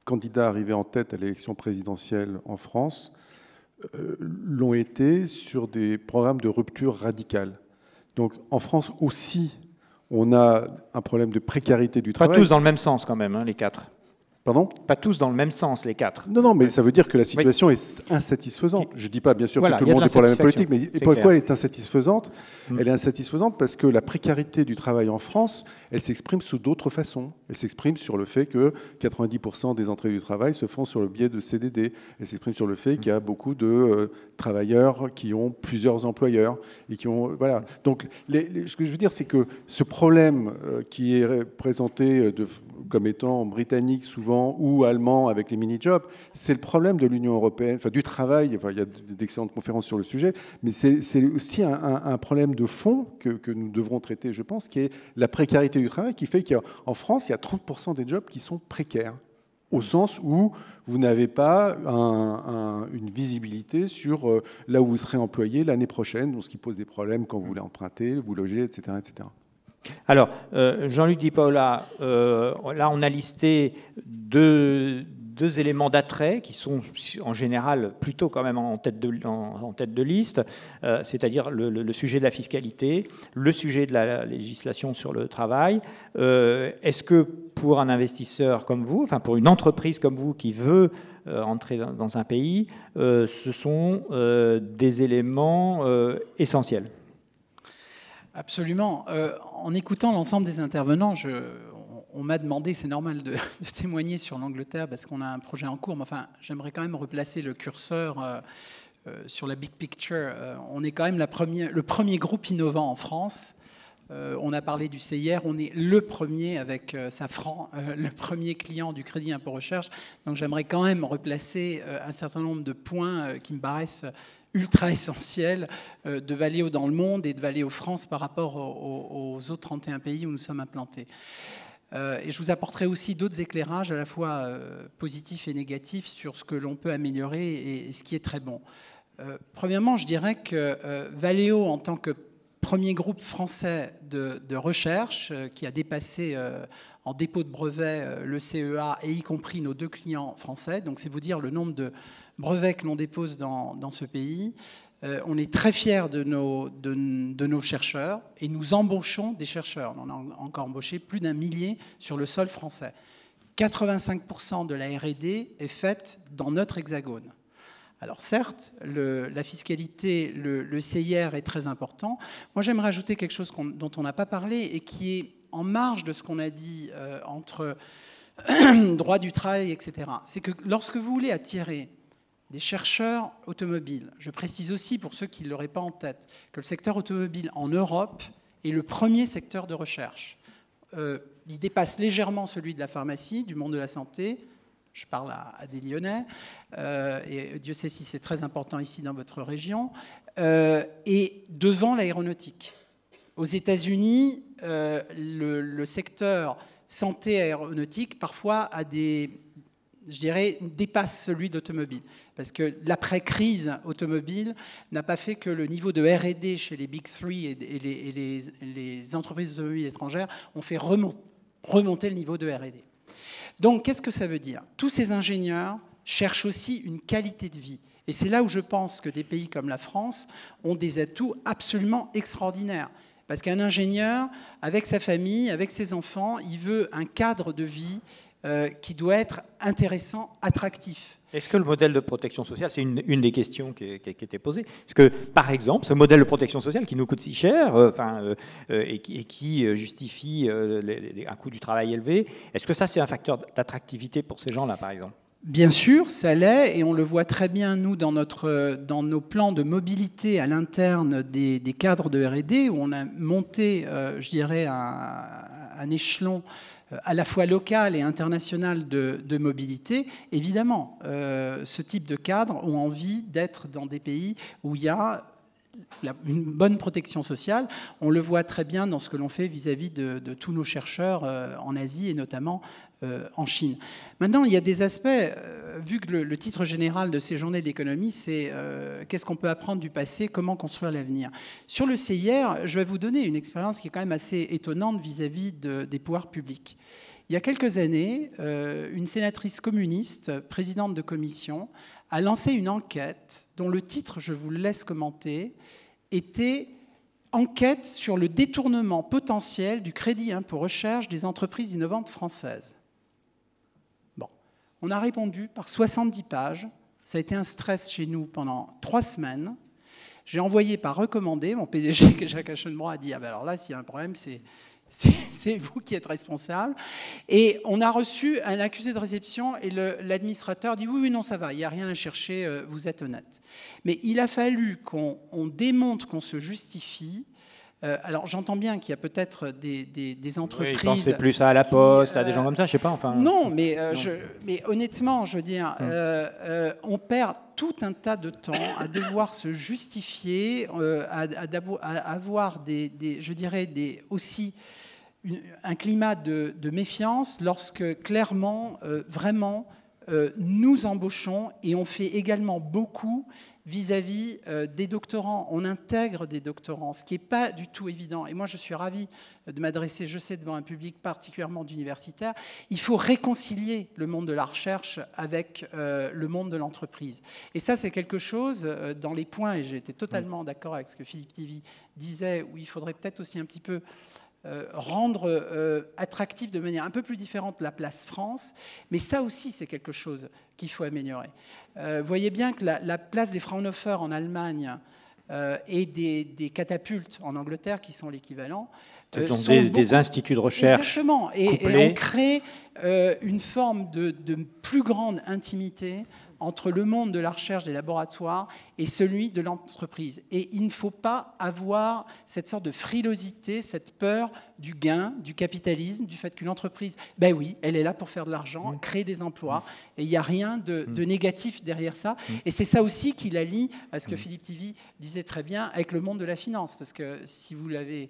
candidats arrivés en tête à l'élection présidentielle en France l'ont été sur des programmes de rupture radicale. Donc en France aussi, on a un problème de précarité du travail. Pas tous dans le même sens quand même, hein, les 4. Pardon ? Pas tous dans le même sens, les 4. Non, mais ça veut dire que la situation est insatisfaisante. Je ne dis pas, bien sûr, que tout le monde est pour la même politique, mais pourquoi elle est insatisfaisante ? Elle est insatisfaisante parce que la précarité du travail en France, elle s'exprime sous d'autres façons. Elle s'exprime sur le fait que 90% des entrées du travail se font sur le biais de CDD. Elle s'exprime sur le fait qu'il y a beaucoup de travailleurs qui ont plusieurs employeurs et qui ont... Voilà. Donc, ce que je veux dire, c'est que ce problème qui est présenté comme étant britannique souvent ou allemand avec les mini-jobs, c'est le problème de l'Union européenne, enfin du travail, enfin, il y a d'excellentes conférences sur le sujet, mais c'est aussi un problème de fond que nous devrons traiter, je pense, qui est la précarité du travail, qui fait qu'en France, il y a 30% des jobs qui sont précaires, au sens où vous n'avez pas une visibilité sur là où vous serez employé l'année prochaine, donc ce qui pose des problèmes quand vous voulez emprunter, vous loger, etc., etc. Alors, Jean-Luc Di Paola, là on a listé deux deux éléments d'attrait qui sont en général plutôt quand même en tête de liste, c'est-à-dire le sujet de la fiscalité, le sujet de la législation sur le travail. Est-ce que pour un investisseur comme vous, enfin pour une entreprise comme vous qui veut entrer dans un pays, ce sont des éléments essentiels? Absolument. En écoutant l'ensemble des intervenants, on m'a demandé, c'est normal de témoigner sur l'Angleterre parce qu'on a un projet en cours, mais enfin, j'aimerais quand même replacer le curseur sur la big picture. On est quand même le premier groupe innovant en France. On a parlé du CIR, on est le premier avec Safran, le premier client du crédit impôt recherche. Donc j'aimerais quand même replacer un certain nombre de points qui me paraissent ultra essentiels de Valeo dans le monde et de Valeo France par rapport aux autres 31 pays où nous sommes implantés. Et je vous apporterai aussi d'autres éclairages à la fois positifs et négatifs sur ce que l'on peut améliorer et ce qui est très bon. Premièrement, je dirais que Valeo, en tant que premier groupe français de recherche qui a dépassé en dépôt de brevets le CEA et y compris nos 2 clients français, donc c'est vous dire le nombre de brevets que l'on dépose dans ce pays. On est très fiers de nos chercheurs et nous embauchons des chercheurs. On en a encore embauché plus d'1 millier sur le sol français. 85% de la R&D est faite dans notre hexagone. Alors certes, la fiscalité, le CIR est très important. Moi, j'aimerais ajouter quelque chose dont on n'a pas parlé et qui est en marge de ce qu'on a dit entre droit du travail, etc. C'est que lorsque vous voulez attirer des chercheurs automobiles, je précise aussi pour ceux qui ne l'auraient pas en tête, que le secteur automobile en Europe est le premier secteur de recherche. Il dépasse légèrement celui de la pharmacie, du monde de la santé. Je parle à des Lyonnais, et Dieu sait si c'est très important ici dans votre région, et devant l'aéronautique. Aux États-Unis, le secteur santé aéronautique, parfois, dépasse celui d'automobile. Parce que l'après-crise automobile n'a pas fait que le niveau de R&D chez les Big Three et les entreprises automobiles étrangères ont fait remonter le niveau de R&D. Donc, qu'est-ce que ça veut dire? Tous ces ingénieurs cherchent aussi une qualité de vie. Et c'est là où je pense que des pays comme la France ont des atouts absolument extraordinaires. Parce qu'un ingénieur, avec sa famille, avec ses enfants, il veut un cadre de vie qui doit être intéressant, attractif. Est-ce que le modèle de protection sociale, c'est une des questions qui était posée, est-ce que, par exemple, ce modèle de protection sociale qui nous coûte si cher et qui justifie un coût du travail élevé, est-ce que ça, c'est un facteur d'attractivité pour ces gens-là, par exemple? Bien sûr, ça l'est, et on le voit très bien, nous, dans nos plans de mobilité à l'interne des cadres de R&D, où on a monté, je dirais, un échelon à la fois local et international de mobilité. Évidemment, ce type de cadres ont envie d'être dans des pays où il y a une bonne protection sociale. On le voit très bien dans ce que l'on fait vis-à-vis de tous nos chercheurs en Asie et notamment en Chine. Maintenant, il y a des aspects, vu que le titre général de ces journées d'économie, c'est qu'est-ce qu'on peut apprendre du passé, comment construire l'avenir. Sur le CIR, je vais vous donner une expérience qui est quand même assez étonnante vis-à-vis des pouvoirs publics. Il y a quelques années, une sénatrice communiste, présidente de commission, a lancé une enquête dont le titre, je vous le laisse commenter, était « Enquête sur le détournement potentiel du crédit impôt recherche des entreprises innovantes françaises ». Bon, on a répondu par 70 pages. Ça a été un stress chez nous pendant 3 semaines. J'ai envoyé par recommandé. Mon PDG, Jacques Aschenbroich, a dit « Ah ben alors là, s'il y a un problème, c'est vous qui êtes responsable ». Et on a reçu un accusé de réception et l'administrateur dit « Oui, non, ça va, il n'y a rien à chercher, vous êtes honnête ». Mais il a fallu qu'on démontre qu'on se justifie. Alors j'entends bien qu'il y a peut-être des entreprises... Oui, pensez plus à la Poste, à des gens comme ça, je ne sais pas. Enfin, non, mais honnêtement, je veux dire, on perd tout un tas de temps à devoir se justifier, à avoir je dirais, aussi un climat de méfiance lorsque clairement, vraiment, nous embauchons et on fait également beaucoup vis-à-vis des doctorants. On intègre des doctorants, ce qui n'est pas du tout évident. Et moi, je suis ravi de m'adresser, je sais, devant un public particulièrement d'universitaires. Il faut réconcilier le monde de la recherche avec le monde de l'entreprise. Et ça, c'est quelque chose, dans les points, et j'ai été totalement d'accord avec ce que Philippe Tivy disait, où il faudrait peut-être aussi un petit peu rendre attractif de manière un peu plus différente la place France, mais ça aussi c'est quelque chose qu'il faut améliorer. Vous voyez bien que la place des Fraunhofer en Allemagne et des catapultes en Angleterre, qui sont l'équivalent, sont des instituts de recherche. Exactement, et on crée une forme de plus grande intimité entre le monde de la recherche des laboratoires et celui de l'entreprise. Et il ne faut pas avoir cette sorte de frilosité, cette peur du gain, du capitalisme, du fait qu'une entreprise, ben oui, elle est là pour faire de l'argent, créer des emplois, et il n'y a rien de négatif derrière ça. Et c'est ça aussi qui la lie à ce que Philippe Tivy disait très bien avec le monde de la finance, parce que si vous ne l'avez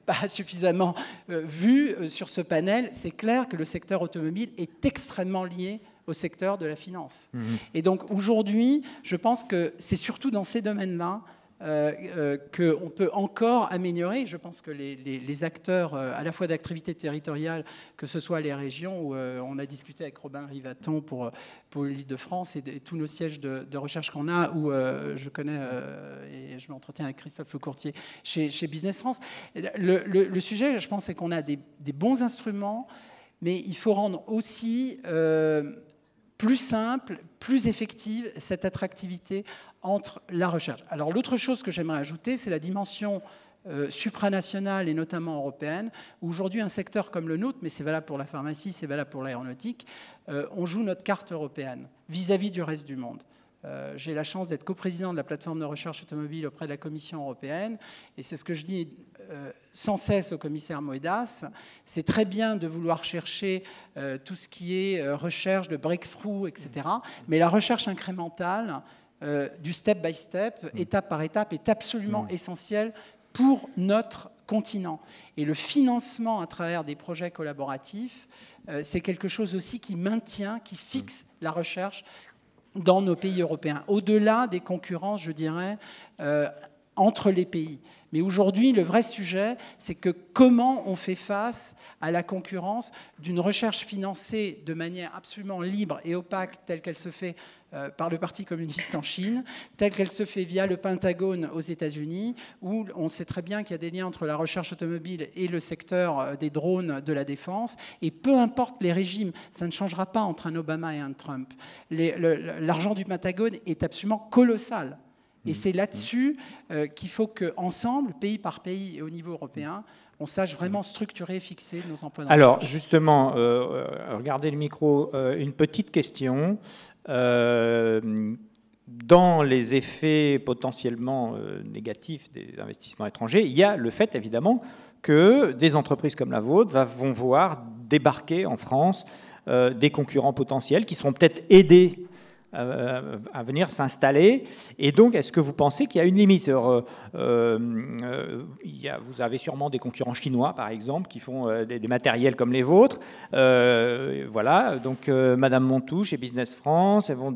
pas suffisamment vu sur ce panel, c'est clair que le secteur automobile est extrêmement lié au secteur de la finance. Et donc aujourd'hui, je pense que c'est surtout dans ces domaines-là qu'on peut encore améliorer. Je pense que les acteurs, à la fois d'activité territoriale, que ce soit les régions, où on a discuté avec Robin Rivaton pour l'Île-de-France et tous nos sièges de recherche qu'on a, où je connais et je m'entretiens avec Christophe Lecourtier chez Business France. Le sujet, je pense, c'est qu'on a des bons instruments, mais il faut rendre aussi plus simple, plus effective cette attractivité entre la recherche. Alors l'autre chose que j'aimerais ajouter, c'est la dimension supranationale et notamment européenne, où aujourd'hui un secteur comme le nôtre, mais c'est valable pour la pharmacie, c'est valable pour l'aéronautique, on joue notre carte européenne vis-à-vis du reste du monde. J'ai la chance d'être coprésident de la plateforme de recherche automobile auprès de la Commission européenne, et c'est ce que je dis sans cesse au commissaire Moedas. C'est très bien de vouloir chercher tout ce qui est recherche de breakthrough, etc. Mais la recherche incrémentale, du step by step, étape par étape, est absolument essentielle pour notre continent. Et le financement à travers des projets collaboratifs, c'est quelque chose aussi qui maintient, qui fixe la recherche dans nos pays européens, au-delà des concurrences, je dirais, entre les pays. Mais aujourd'hui, le vrai sujet, c'est que comment on fait face à la concurrence d'une recherche financée de manière absolument libre et opaque, telle qu'elle se fait par le Parti communiste en Chine, telle qu'elle se fait via le Pentagone aux États-Unis, où on sait très bien qu'il y a des liens entre la recherche automobile et le secteur des drones de la défense. Et peu importe les régimes, ça ne changera pas entre un Obama et un Trump. L'argent du Pentagone est absolument colossal. Et c'est là-dessus qu'il faut qu'ensemble, pays par pays et au niveau européen, on sache vraiment structurer et fixer nos emplois de recherche. Alors, justement, regardez le micro, une petite question. Dans les effets potentiellement négatifs des investissements étrangers, il y a le fait, évidemment, que des entreprises comme la vôtre vont voir débarquer en France des concurrents potentiels qui seront peut-être aidés à venir s'installer. Et donc, est-ce que vous pensez qu'il y a une limite? Vous avez sûrement des concurrents chinois, par exemple, qui font des matériels comme les vôtres. Voilà, donc Madame Montou, chez Business France, elles vont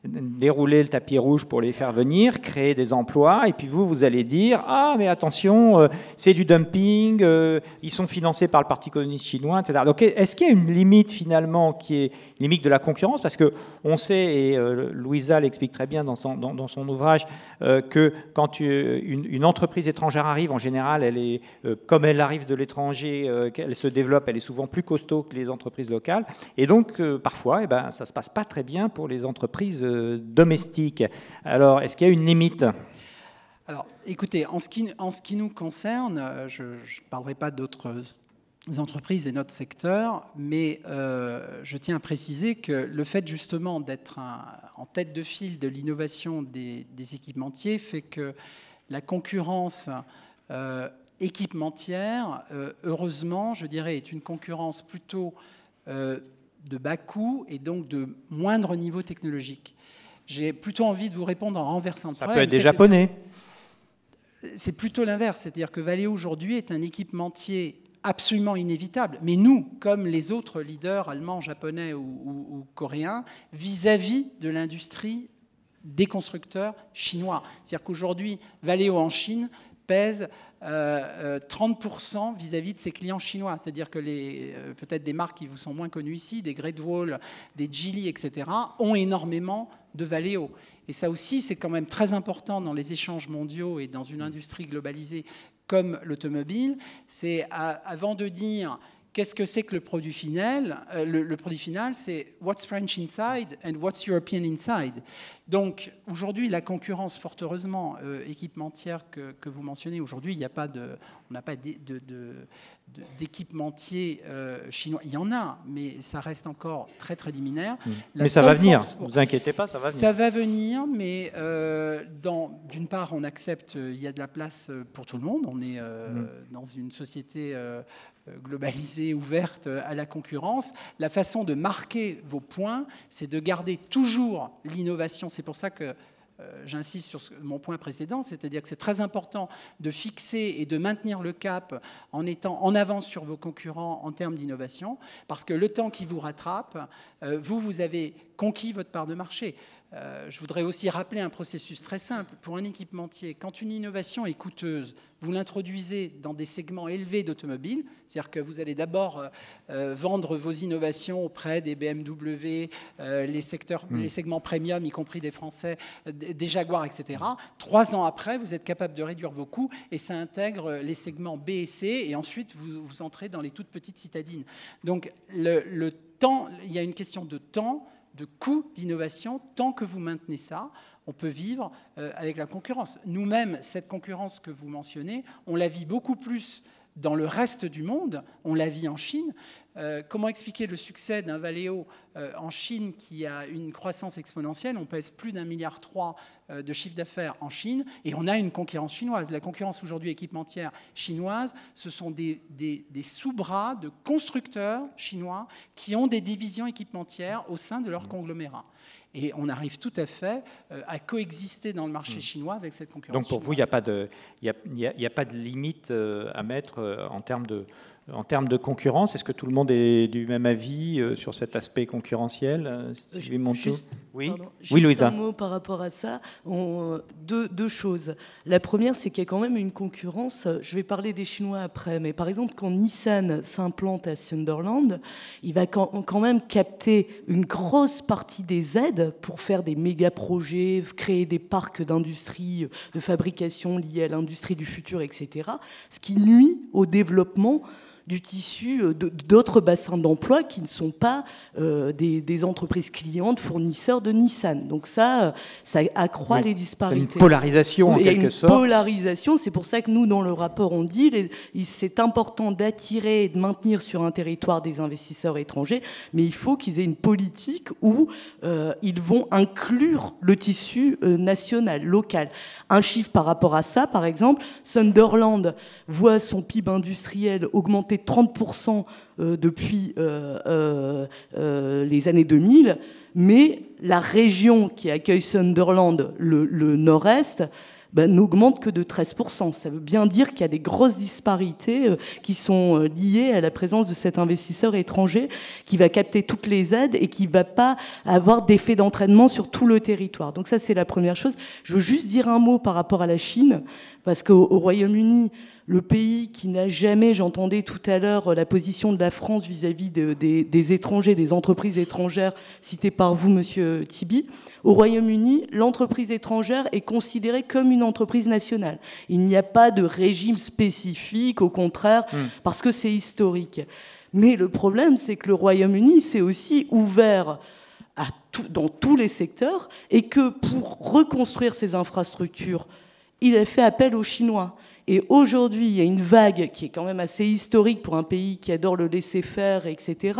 dérouler le tapis rouge pour les faire venir, créer des emplois, et puis vous allez dire « Ah, mais attention, c'est du dumping, ils sont financés par le Parti communiste chinois, etc. » Donc, est-ce qu'il y a une limite, finalement, qui est limite de la concurrence? Parce que on sait, et Louisa l'explique très bien dans son ouvrage, que quand une entreprise étrangère arrive, en général, elle est, comme elle arrive de l'étranger, qu'elle se développe, elle est souvent plus costaud que les entreprises locales. Et donc, parfois, ça ne se passe pas très bien pour les entreprises domestiques. Alors, est-ce qu'il y a une limite ? Alors, écoutez, en ce qui nous concerne, je ne parlerai pas d'autres entreprises et notre secteur, mais je tiens à préciser que le fait justement d'être en tête de file de l'innovation des équipementiers fait que la concurrence équipementière, heureusement, je dirais, est une concurrence plutôt de bas coût et donc de moindre niveau technologique. J'ai plutôt envie de vous répondre en renversant le problème. Ça peut être des Japonais. C'est plutôt l'inverse, c'est-à-dire que Valeo aujourd'hui est un équipementier absolument inévitable. Mais nous, comme les autres leaders allemands, japonais ou coréens, vis-à-vis de l'industrie des constructeurs chinois. C'est-à-dire qu'aujourd'hui, Valeo en Chine pèse 30% vis-à-vis de ses clients chinois. C'est-à-dire que peut-être des marques qui vous sont moins connues ici, des Great Wall, des Geely, etc., ont énormément de Valeo. Et ça aussi, c'est quand même très important dans les échanges mondiaux et dans une industrie globalisée comme l'automobile. C'est avant de dire qu'est-ce que c'est que le produit final, c'est what's French inside and what's European inside. Donc aujourd'hui, la concurrence, fort heureusement, équipementière que vous mentionnez, aujourd'hui, on n'a pas d'équipementier chinois. Il y en a, mais ça reste encore très très liminaire. Mais ça va venir, ne vous inquiétez pas, ça va venir. Ça va venir, mais d'une part, on accepte, il y a de la place pour tout le monde. On est dans une société globalisée, ouverte à la concurrence. La façon de marquer vos points, c'est de garder toujours l'innovation. C'est pour ça que j'insiste sur mon point précédent, c'est-à-dire que c'est très important de fixer et de maintenir le cap en étant en avance sur vos concurrents en termes d'innovation, parce que le temps qui vous rattrape, vous avez conquis votre part de marché. Je voudrais aussi rappeler un processus très simple. Pour un équipementier, quand une innovation est coûteuse, vous l'introduisez dans des segments élevés d'automobile, c'est-à-dire que vous allez d'abord vendre vos innovations auprès des BMW, les segments premium, y compris des Français, des Jaguars, etc. 3 ans après, vous êtes capable de réduire vos coûts et ça intègre les segments B et C, et ensuite vous entrez dans les toutes petites citadines. Donc le temps, il y a une question de temps, de coût d'innovation. Tant que vous maintenez ça, on peut vivre avec la concurrence. Nous-mêmes, cette concurrence que vous mentionnez, on la vit beaucoup plus dans le reste du monde, on la vit en Chine. Comment expliquer le succès d'un Valeo en Chine qui a une croissance exponentielle? On pèse plus d'1,3 milliard de chiffre d'affaires en Chine et on a une concurrence chinoise. La concurrence aujourd'hui équipementière chinoise, ce sont des sous-bras de constructeurs chinois qui ont des divisions équipementières au sein de leur conglomérat. Et on arrive tout à fait à coexister dans le marché chinois avec cette concurrence. Donc pour vous, il n'y a pas de limite à mettre en termes de concurrence. Est-ce que tout le monde est du même avis sur cet aspect concurrentiel? Oui, Louisa. Un mot par rapport à ça. Deux choses. La première, c'est qu'il y a quand même une concurrence. Je vais parler des Chinois après, mais par exemple, quand Nissan s'implante à Sunderland, il va quand même capter une grosse partie des aides pour faire des méga projets, créer des parcs d'industrie, de fabrication liés à l'industrie du futur, etc. Ce qui nuit au développement du tissu d'autres bassins d'emploi qui ne sont pas des entreprises clientes, fournisseurs de Nissan. Donc ça accroît les disparités. C'est une polarisation en quelque sorte. Une polarisation, c'est pour ça que nous, dans le rapport, on dit c'est important d'attirer et de maintenir sur un territoire des investisseurs étrangers, mais il faut qu'ils aient une politique où ils vont inclure le tissu national, local. Un chiffre par rapport à ça, par exemple, Sunderland voit son PIB industriel augmenter de 30% depuis les années 2000, mais la région qui accueille Sunderland, le nord-est, n'augmente que de 13%. Ça veut bien dire qu'il y a des grosses disparités qui sont liées à la présence de cet investisseur étranger qui va capter toutes les aides et qui ne va pas avoir d'effet d'entraînement sur tout le territoire. Donc ça, c'est la première chose. Je veux juste dire un mot par rapport à la Chine, parce qu'au Royaume-Uni, le pays qui n'a jamais, j'entendais tout à l'heure la position de la France vis-à-vis des étrangers, des entreprises étrangères citées par vous, Monsieur Tibi. Au Royaume-Uni, l'entreprise étrangère est considérée comme une entreprise nationale. Il n'y a pas de régime spécifique, au contraire, parce que c'est historique. Mais le problème, c'est que le Royaume-Uni s'est aussi ouvert dans tous les secteurs et que pour reconstruire ses infrastructures, il a fait appel aux Chinois. Et aujourd'hui, il y a une vague qui est quand même assez historique pour un pays qui adore le laisser-faire, etc.,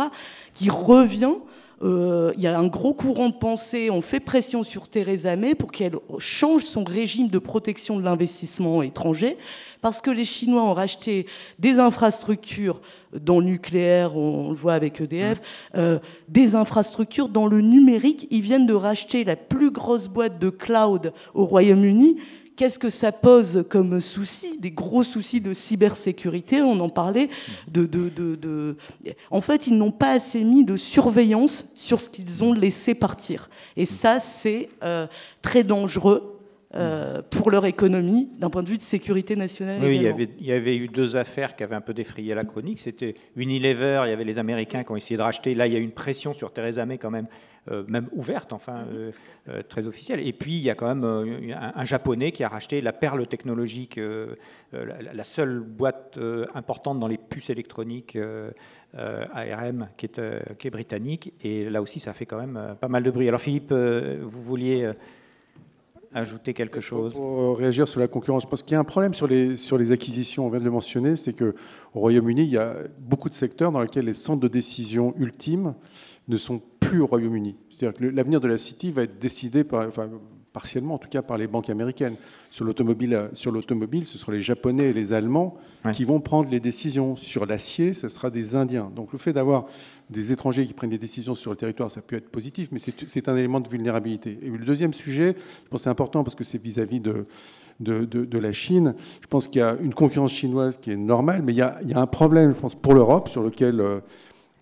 qui revient. Il y a un gros courant de pensée. On fait pression sur Theresa May pour qu'elle change son régime de protection de l'investissement étranger, parce que les Chinois ont racheté des infrastructures dans le nucléaire, on le voit avec EDF, des infrastructures dans le numérique. Ils viennent de racheter la plus grosse boîte de cloud au Royaume-Uni, qu'est-ce que ça pose comme souci? Des gros soucis de cybersécurité, on en parlait. En fait, ils n'ont pas assez mis de surveillance sur ce qu'ils ont laissé partir. Et ça, c'est très dangereux. Pour leur économie, d'un point de vue de sécurité nationale. Oui, il y avait eu 2 affaires qui avaient un peu défrayé la chronique. C'était Unilever, il y avait les Américains qui ont essayé de racheter. Là, il y a eu une pression sur Theresa May quand même ouverte, enfin, très officielle. Et puis, il y a quand même un Japonais qui a racheté la perle technologique, la seule boîte importante dans les puces électroniques ARM qui est britannique. Et là aussi, ça fait quand même pas mal de bruit. Alors, Philippe, vous vouliez ajouter quelque chose? Pour réagir sur la concurrence, je pense qu'il y a un problème sur les acquisitions, on vient de le mentionner, c'est qu'au Royaume-Uni, il y a beaucoup de secteurs dans lesquels les centres de décision ultimes ne sont plus au Royaume-Uni. C'est-à-dire que l'avenir de la City va être décidé, partiellement en tout cas, par les banques américaines. Sur l'automobile, ce seront les Japonais et les Allemands qui vont prendre les décisions. Sur l'acier, ce sera des Indiens. Donc le fait d'avoir des étrangers qui prennent des décisions sur le territoire, ça peut être positif, mais c'est un élément de vulnérabilité. Et le deuxième sujet, je pense que c'est important parce que c'est vis-à-vis de la Chine. Je pense qu'il y a une concurrence chinoise qui est normale, mais il y a un problème, je pense, pour l'Europe, sur lequel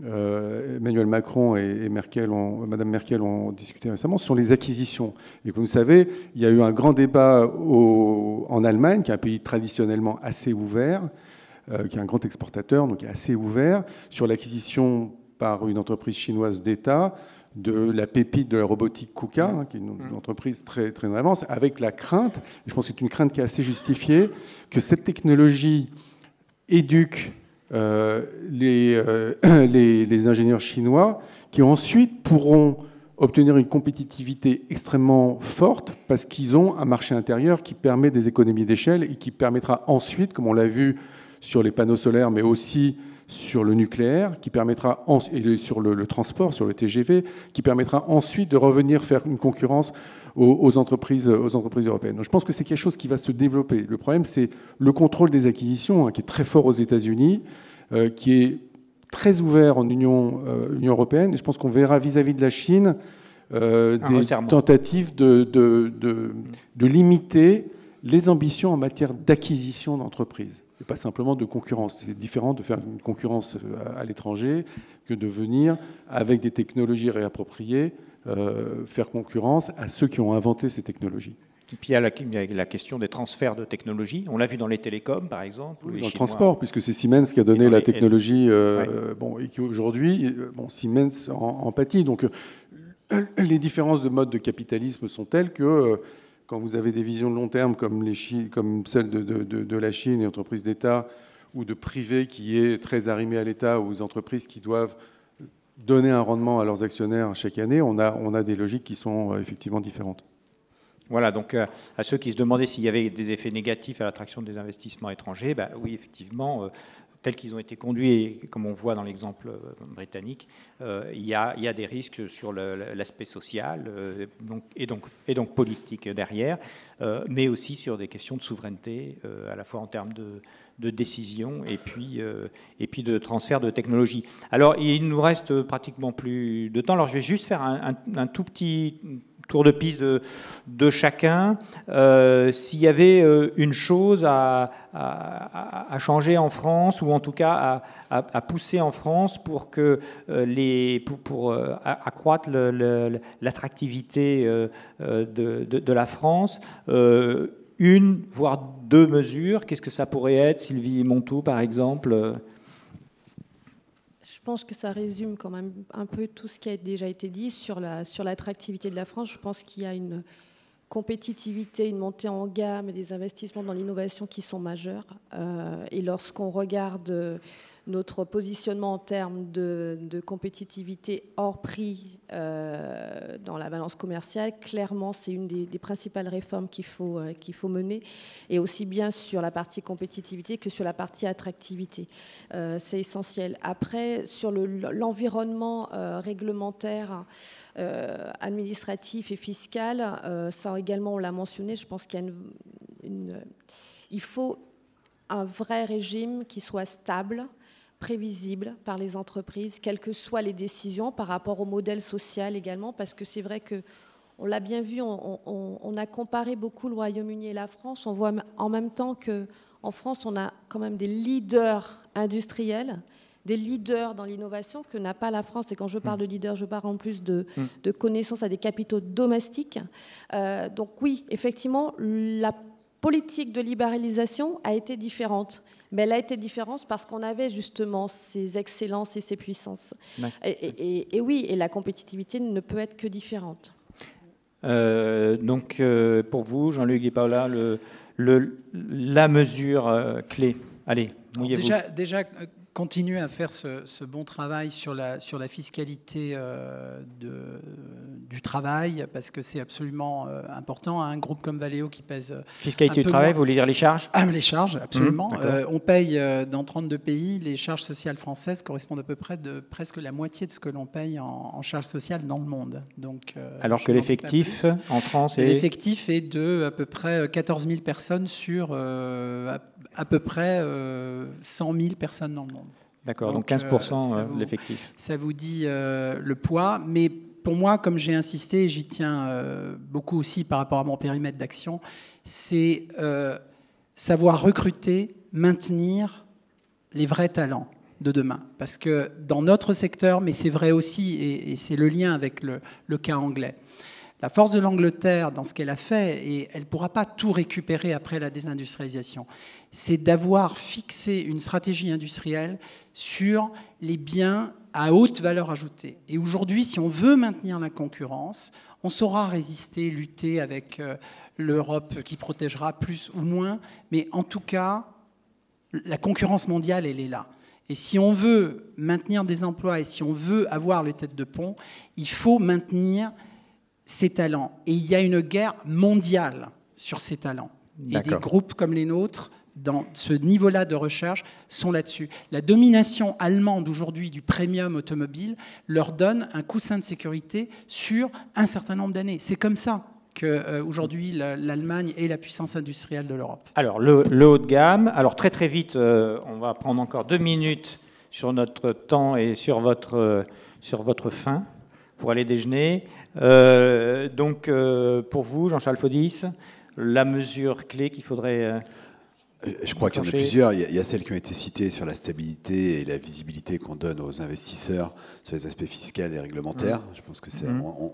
Emmanuel Macron et Madame Merkel ont discuté récemment, ce sont les acquisitions. Et comme vous savez, il y a eu un grand débat en Allemagne, qui est un pays traditionnellement assez ouvert, qui est un grand exportateur, donc assez ouvert, sur l'acquisition par une entreprise chinoise d'État de la pépite de la robotique KUKA, qui est une entreprise très, très en avance, avec la crainte, je pense que c'est une crainte qui est assez justifiée, que cette technologie éduque les ingénieurs chinois qui ensuite pourront obtenir une compétitivité extrêmement forte parce qu'ils ont un marché intérieur qui permet des économies d'échelle et qui permettra ensuite, comme on l'a vu sur les panneaux solaires, mais aussi sur le nucléaire, qui permettra et sur le transport, sur le TGV, qui permettra ensuite de revenir faire une concurrence aux entreprises européennes. Donc je pense que c'est quelque chose qui va se développer. Le problème, c'est le contrôle des acquisitions, qui est très fort aux États-Unis, qui est très ouvert en Union européenne. Et je pense qu'on verra vis-à-vis de la Chine des tentatives de limiter les ambitions en matière d'acquisition d'entreprises. Et pas simplement de concurrence. C'est différent de faire une concurrence à l'étranger que de venir avec des technologies réappropriées faire concurrence à ceux qui ont inventé ces technologies. Et puis il y a la question des transferts de technologies. On l'a vu dans les télécoms, par exemple. Oui, dans le transport, puisque c'est Siemens qui a donné la technologie, et qui aujourd'hui, Siemens en pâtit. Donc les différences de mode de capitalisme sont telles que quand vous avez des visions de long terme comme celle de la Chine, les entreprises d'État, ou de privé qui est très arrimé à l'État, ou aux entreprises qui doivent donner un rendement à leurs actionnaires chaque année, on a des logiques qui sont effectivement différentes. Voilà, donc à ceux qui se demandaient s'il y avait des effets négatifs à l'attraction des investissements étrangers, oui, effectivement, tels qu'ils ont été conduits, et comme on voit dans l'exemple britannique, il y a des risques sur l'aspect social et donc politique derrière, mais aussi sur des questions de souveraineté, à la fois en termes de décision et puis de transfert de technologie. Alors, il nous reste pratiquement plus de temps. Alors, je vais juste faire un tout petit tour de piste de chacun. S'il y avait une chose à changer en France, ou en tout cas à pousser en France pour que pour accroître l'attractivité de la France, une, voire deux mesures, qu'est-ce que ça pourrait être, Sylvie Montou, par exemple? Je pense que ça résume quand même un peu tout ce qui a déjà été dit sur l'attractivité de la France. Je pense qu'il y a une compétitivité, une montée en gamme et des investissements dans l'innovation qui sont majeurs. Et lorsqu'on regarde notre positionnement en termes de compétitivité hors prix dans la balance commerciale, clairement, c'est une des principales réformes qu'il faut mener, et aussi bien sur la partie compétitivité que sur la partie attractivité. C'est essentiel. Après, sur l'environnement réglementaire, administratif et fiscal, ça également, on l'a mentionné, je pense qu'il y a il faut un vrai régime qui soit stable, prévisible par les entreprises, quelles que soient les décisions, par rapport au modèle social également, parce que c'est vrai que on l'a bien vu, on a comparé beaucoup le Royaume-Uni et la France. On voit en même temps qu'en France, on a quand même des leaders industriels, des leaders dans l'innovation que n'a pas la France. Et quand je parle de leaders, je parle en plus de connaissances à des capitaux domestiques. Donc oui, effectivement, la politique de libéralisation a été différente. Mais elle a été différente parce qu'on avait justement ces excellences et ces puissances. Ouais. Et oui, et la compétitivité ne peut être que différente. Donc, pour vous, Jean-Luc et Paola, la mesure clé. Allez, mouillez-vous. Déjà, continuer à faire ce bon travail sur la fiscalité du travail, parce que c'est absolument important. Un groupe comme Valeo qui pèse... Fiscalité du travail, vous voulez dire les charges ? Les charges, absolument. On paye dans 32 pays. Les charges sociales françaises correspondent à peu près de presque la moitié de ce que l'on paye en charges sociales dans le monde. Donc, alors que l'effectif en France est... L'effectif est de à peu près 14 000 personnes sur à peu près 100 000 personnes dans le monde. D'accord, donc 15% de l'effectif. Ça vous dit le poids, mais pour moi, comme j'ai insisté, et j'y tiens beaucoup aussi par rapport à mon périmètre d'action, c'est savoir recruter, maintenir les vrais talents de demain. Parce que dans notre secteur, mais c'est vrai aussi, et c'est le lien avec le cas anglais, la force de l'Angleterre dans ce qu'elle a fait, et elle ne pourra pas tout récupérer après la désindustrialisation, c'est d'avoir fixé une stratégie industrielle sur les biens à haute valeur ajoutée. Et aujourd'hui, si on veut maintenir la concurrence, on saura résister, lutter avec l'Europe qui protégera plus ou moins, mais en tout cas, la concurrence mondiale, elle est là. Et si on veut maintenir des emplois et si on veut avoir les têtes de pont, il faut maintenir ces talents. Et il y a une guerre mondiale sur ces talents. Et des groupes comme les nôtres, dans ce niveau-là de recherche, sont là-dessus. La domination allemande aujourd'hui du premium automobile leur donne un coussin de sécurité sur un certain nombre d'années. C'est comme ça qu'aujourd'hui l'Allemagne est la puissance industrielle de l'Europe. Alors le haut de gamme, alors très très vite, on va prendre encore 2 minutes sur notre temps et sur votre faim pour aller déjeuner. Donc pour vous, Jean-Charles Faudis, la mesure clé qu'il faudrait... Je crois qu'il y en a plusieurs. Il y a celles qui ont été citées sur la stabilité et la visibilité qu'on donne aux investisseurs sur les aspects fiscaux et réglementaires. Je pense que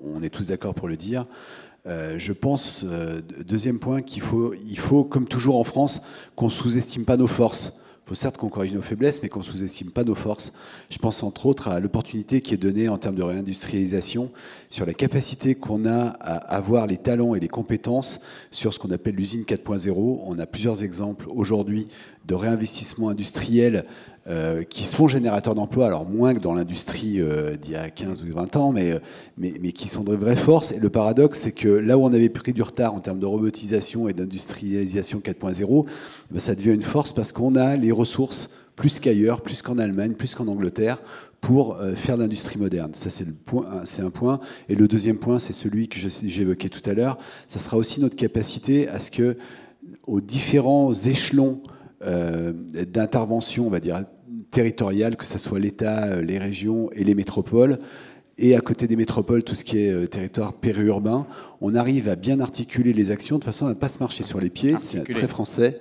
on est tous d'accord pour le dire. Je pense, deuxième point, qu'il faut, comme toujours en France, qu'on ne sous-estime pas nos forces. Il faut certes qu'on corrige nos faiblesses, mais qu'on ne sous-estime pas nos forces. Je pense entre autres à l'opportunité qui est donnée en termes de réindustrialisation, sur la capacité qu'on a à avoir les talents et les compétences sur ce qu'on appelle l'usine 4.0. On a plusieurs exemples aujourd'hui de réinvestissement industriel qui sont générateurs d'emplois, alors moins que dans l'industrie d'il y a 15 ou 20 ans, mais qui sont de vraies forces. Et le paradoxe, c'est que là où on avait pris du retard en termes de robotisation et d'industrialisation 4.0, ben ça devient une force parce qu'on a les ressources plus qu'ailleurs, plus qu'en Allemagne, plus qu'en Angleterre, pour faire de l'industrie moderne. Ça, c'est un point. Et le deuxième point, c'est celui que j'évoquais tout à l'heure. Ça sera aussi notre capacité à ce que, aux différents échelons d'intervention, on va dire, territoriale, que ce soit l'État, les régions et les métropoles, et à côté des métropoles, tout ce qui est territoire périurbain, on arrive à bien articuler les actions de façon à ne pas se marcher sur les pieds, c'est très français,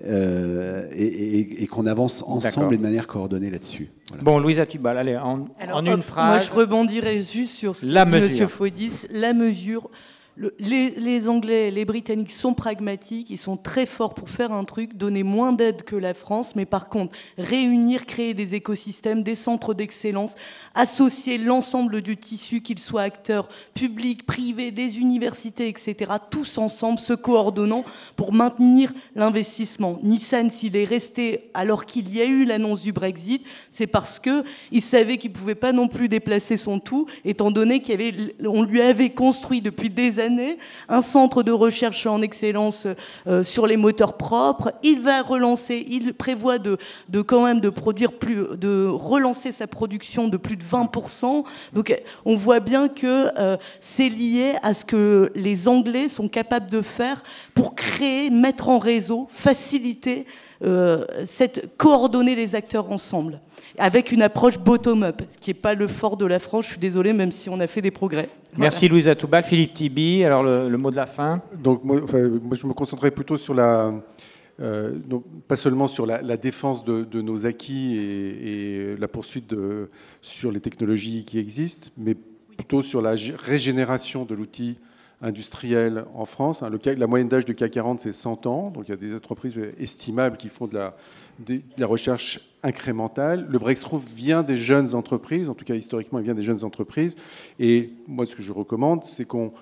et qu'on avance ensemble et de manière coordonnée là-dessus. Voilà. Bon, Louisa Thibault, allez, en une phrase. Moi, je rebondirais juste sur ce que dit M. Faudis. La mesure... Les Anglais, les Britanniques sont pragmatiques, ils sont très forts pour faire un truc, donner moins d'aide que la France, mais par contre, réunir, créer des écosystèmes, des centres d'excellence, associer l'ensemble du tissu, qu'ils soient acteurs publics, privés, des universités, etc., tous ensemble, se coordonnant pour maintenir l'investissement. Nissan, s'il est resté alors qu'il y a eu l'annonce du Brexit, c'est parce qu'il savait qu'il ne pouvait pas non plus déplacer son tout, étant donné qu'on lui avait construit depuis des années un centre de recherche en excellence sur les moteurs propres. Il va relancer, il prévoit de relancer sa production de plus de 20%. Donc on voit bien que c'est lié à ce que les Anglais sont capables de faire pour créer, mettre en réseau, faciliter coordonner les acteurs ensemble, avec une approche bottom-up, ce qui n'est pas le fort de la France, je suis désolée, même si on a fait des progrès. Merci voilà. Louisa Toubal. Philippe Tibi, alors le mot de la fin. Donc moi, je me concentrerai plutôt sur donc, pas seulement sur la défense de nos acquis et la poursuite sur les technologies qui existent, mais plutôt sur la régénération de l'outil industriel en France. La moyenne d'âge du CAC 40, c'est 100 ans, donc il y a des entreprises estimables qui font de la recherche incrémentale. Le breakthrough vient des jeunes entreprises, en tout cas historiquement, il vient des jeunes entreprises. Et moi, ce que je recommande, c'est qu'on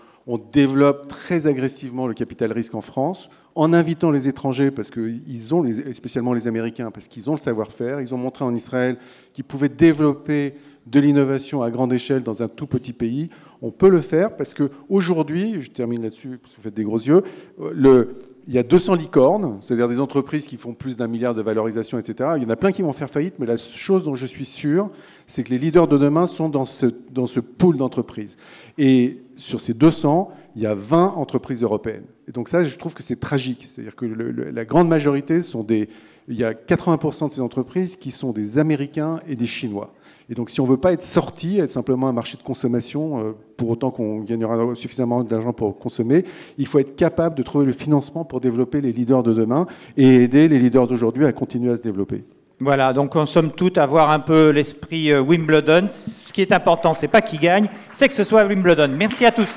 développe très agressivement le capital risque en France, en invitant les étrangers, parce qu'ils ont, spécialement les Américains, parce qu'ils ont le savoir-faire. Ils ont montré en Israël qu'ils pouvaient développer de l'innovation à grande échelle dans un tout petit pays. On peut le faire parce qu'aujourd'hui, je termine là-dessus, parce que vous faites des gros yeux, il y a 200 licornes, c'est-à-dire des entreprises qui font plus d'1 milliard de valorisation, etc. Il y en a plein qui vont faire faillite, mais la chose dont je suis sûr, c'est que les leaders de demain sont dans ce pool d'entreprises. Et sur ces 200, il y a 20 entreprises européennes. Et donc ça, je trouve que c'est tragique. C'est-à-dire que la grande majorité il y a 80% de ces entreprises qui sont des Américains et des Chinois. Et donc, si on ne veut pas être sorti, être simplement un marché de consommation, pour autant qu'on gagnera suffisamment d'argent pour consommer, il faut être capable de trouver le financement pour développer les leaders de demain et aider les leaders d'aujourd'hui à continuer à se développer. Voilà, donc on somme toute avoir un peu l'esprit Wimbledon. Ce qui est important, c'est pas qui gagne, c'est que ce soit Wimbledon. Merci à tous.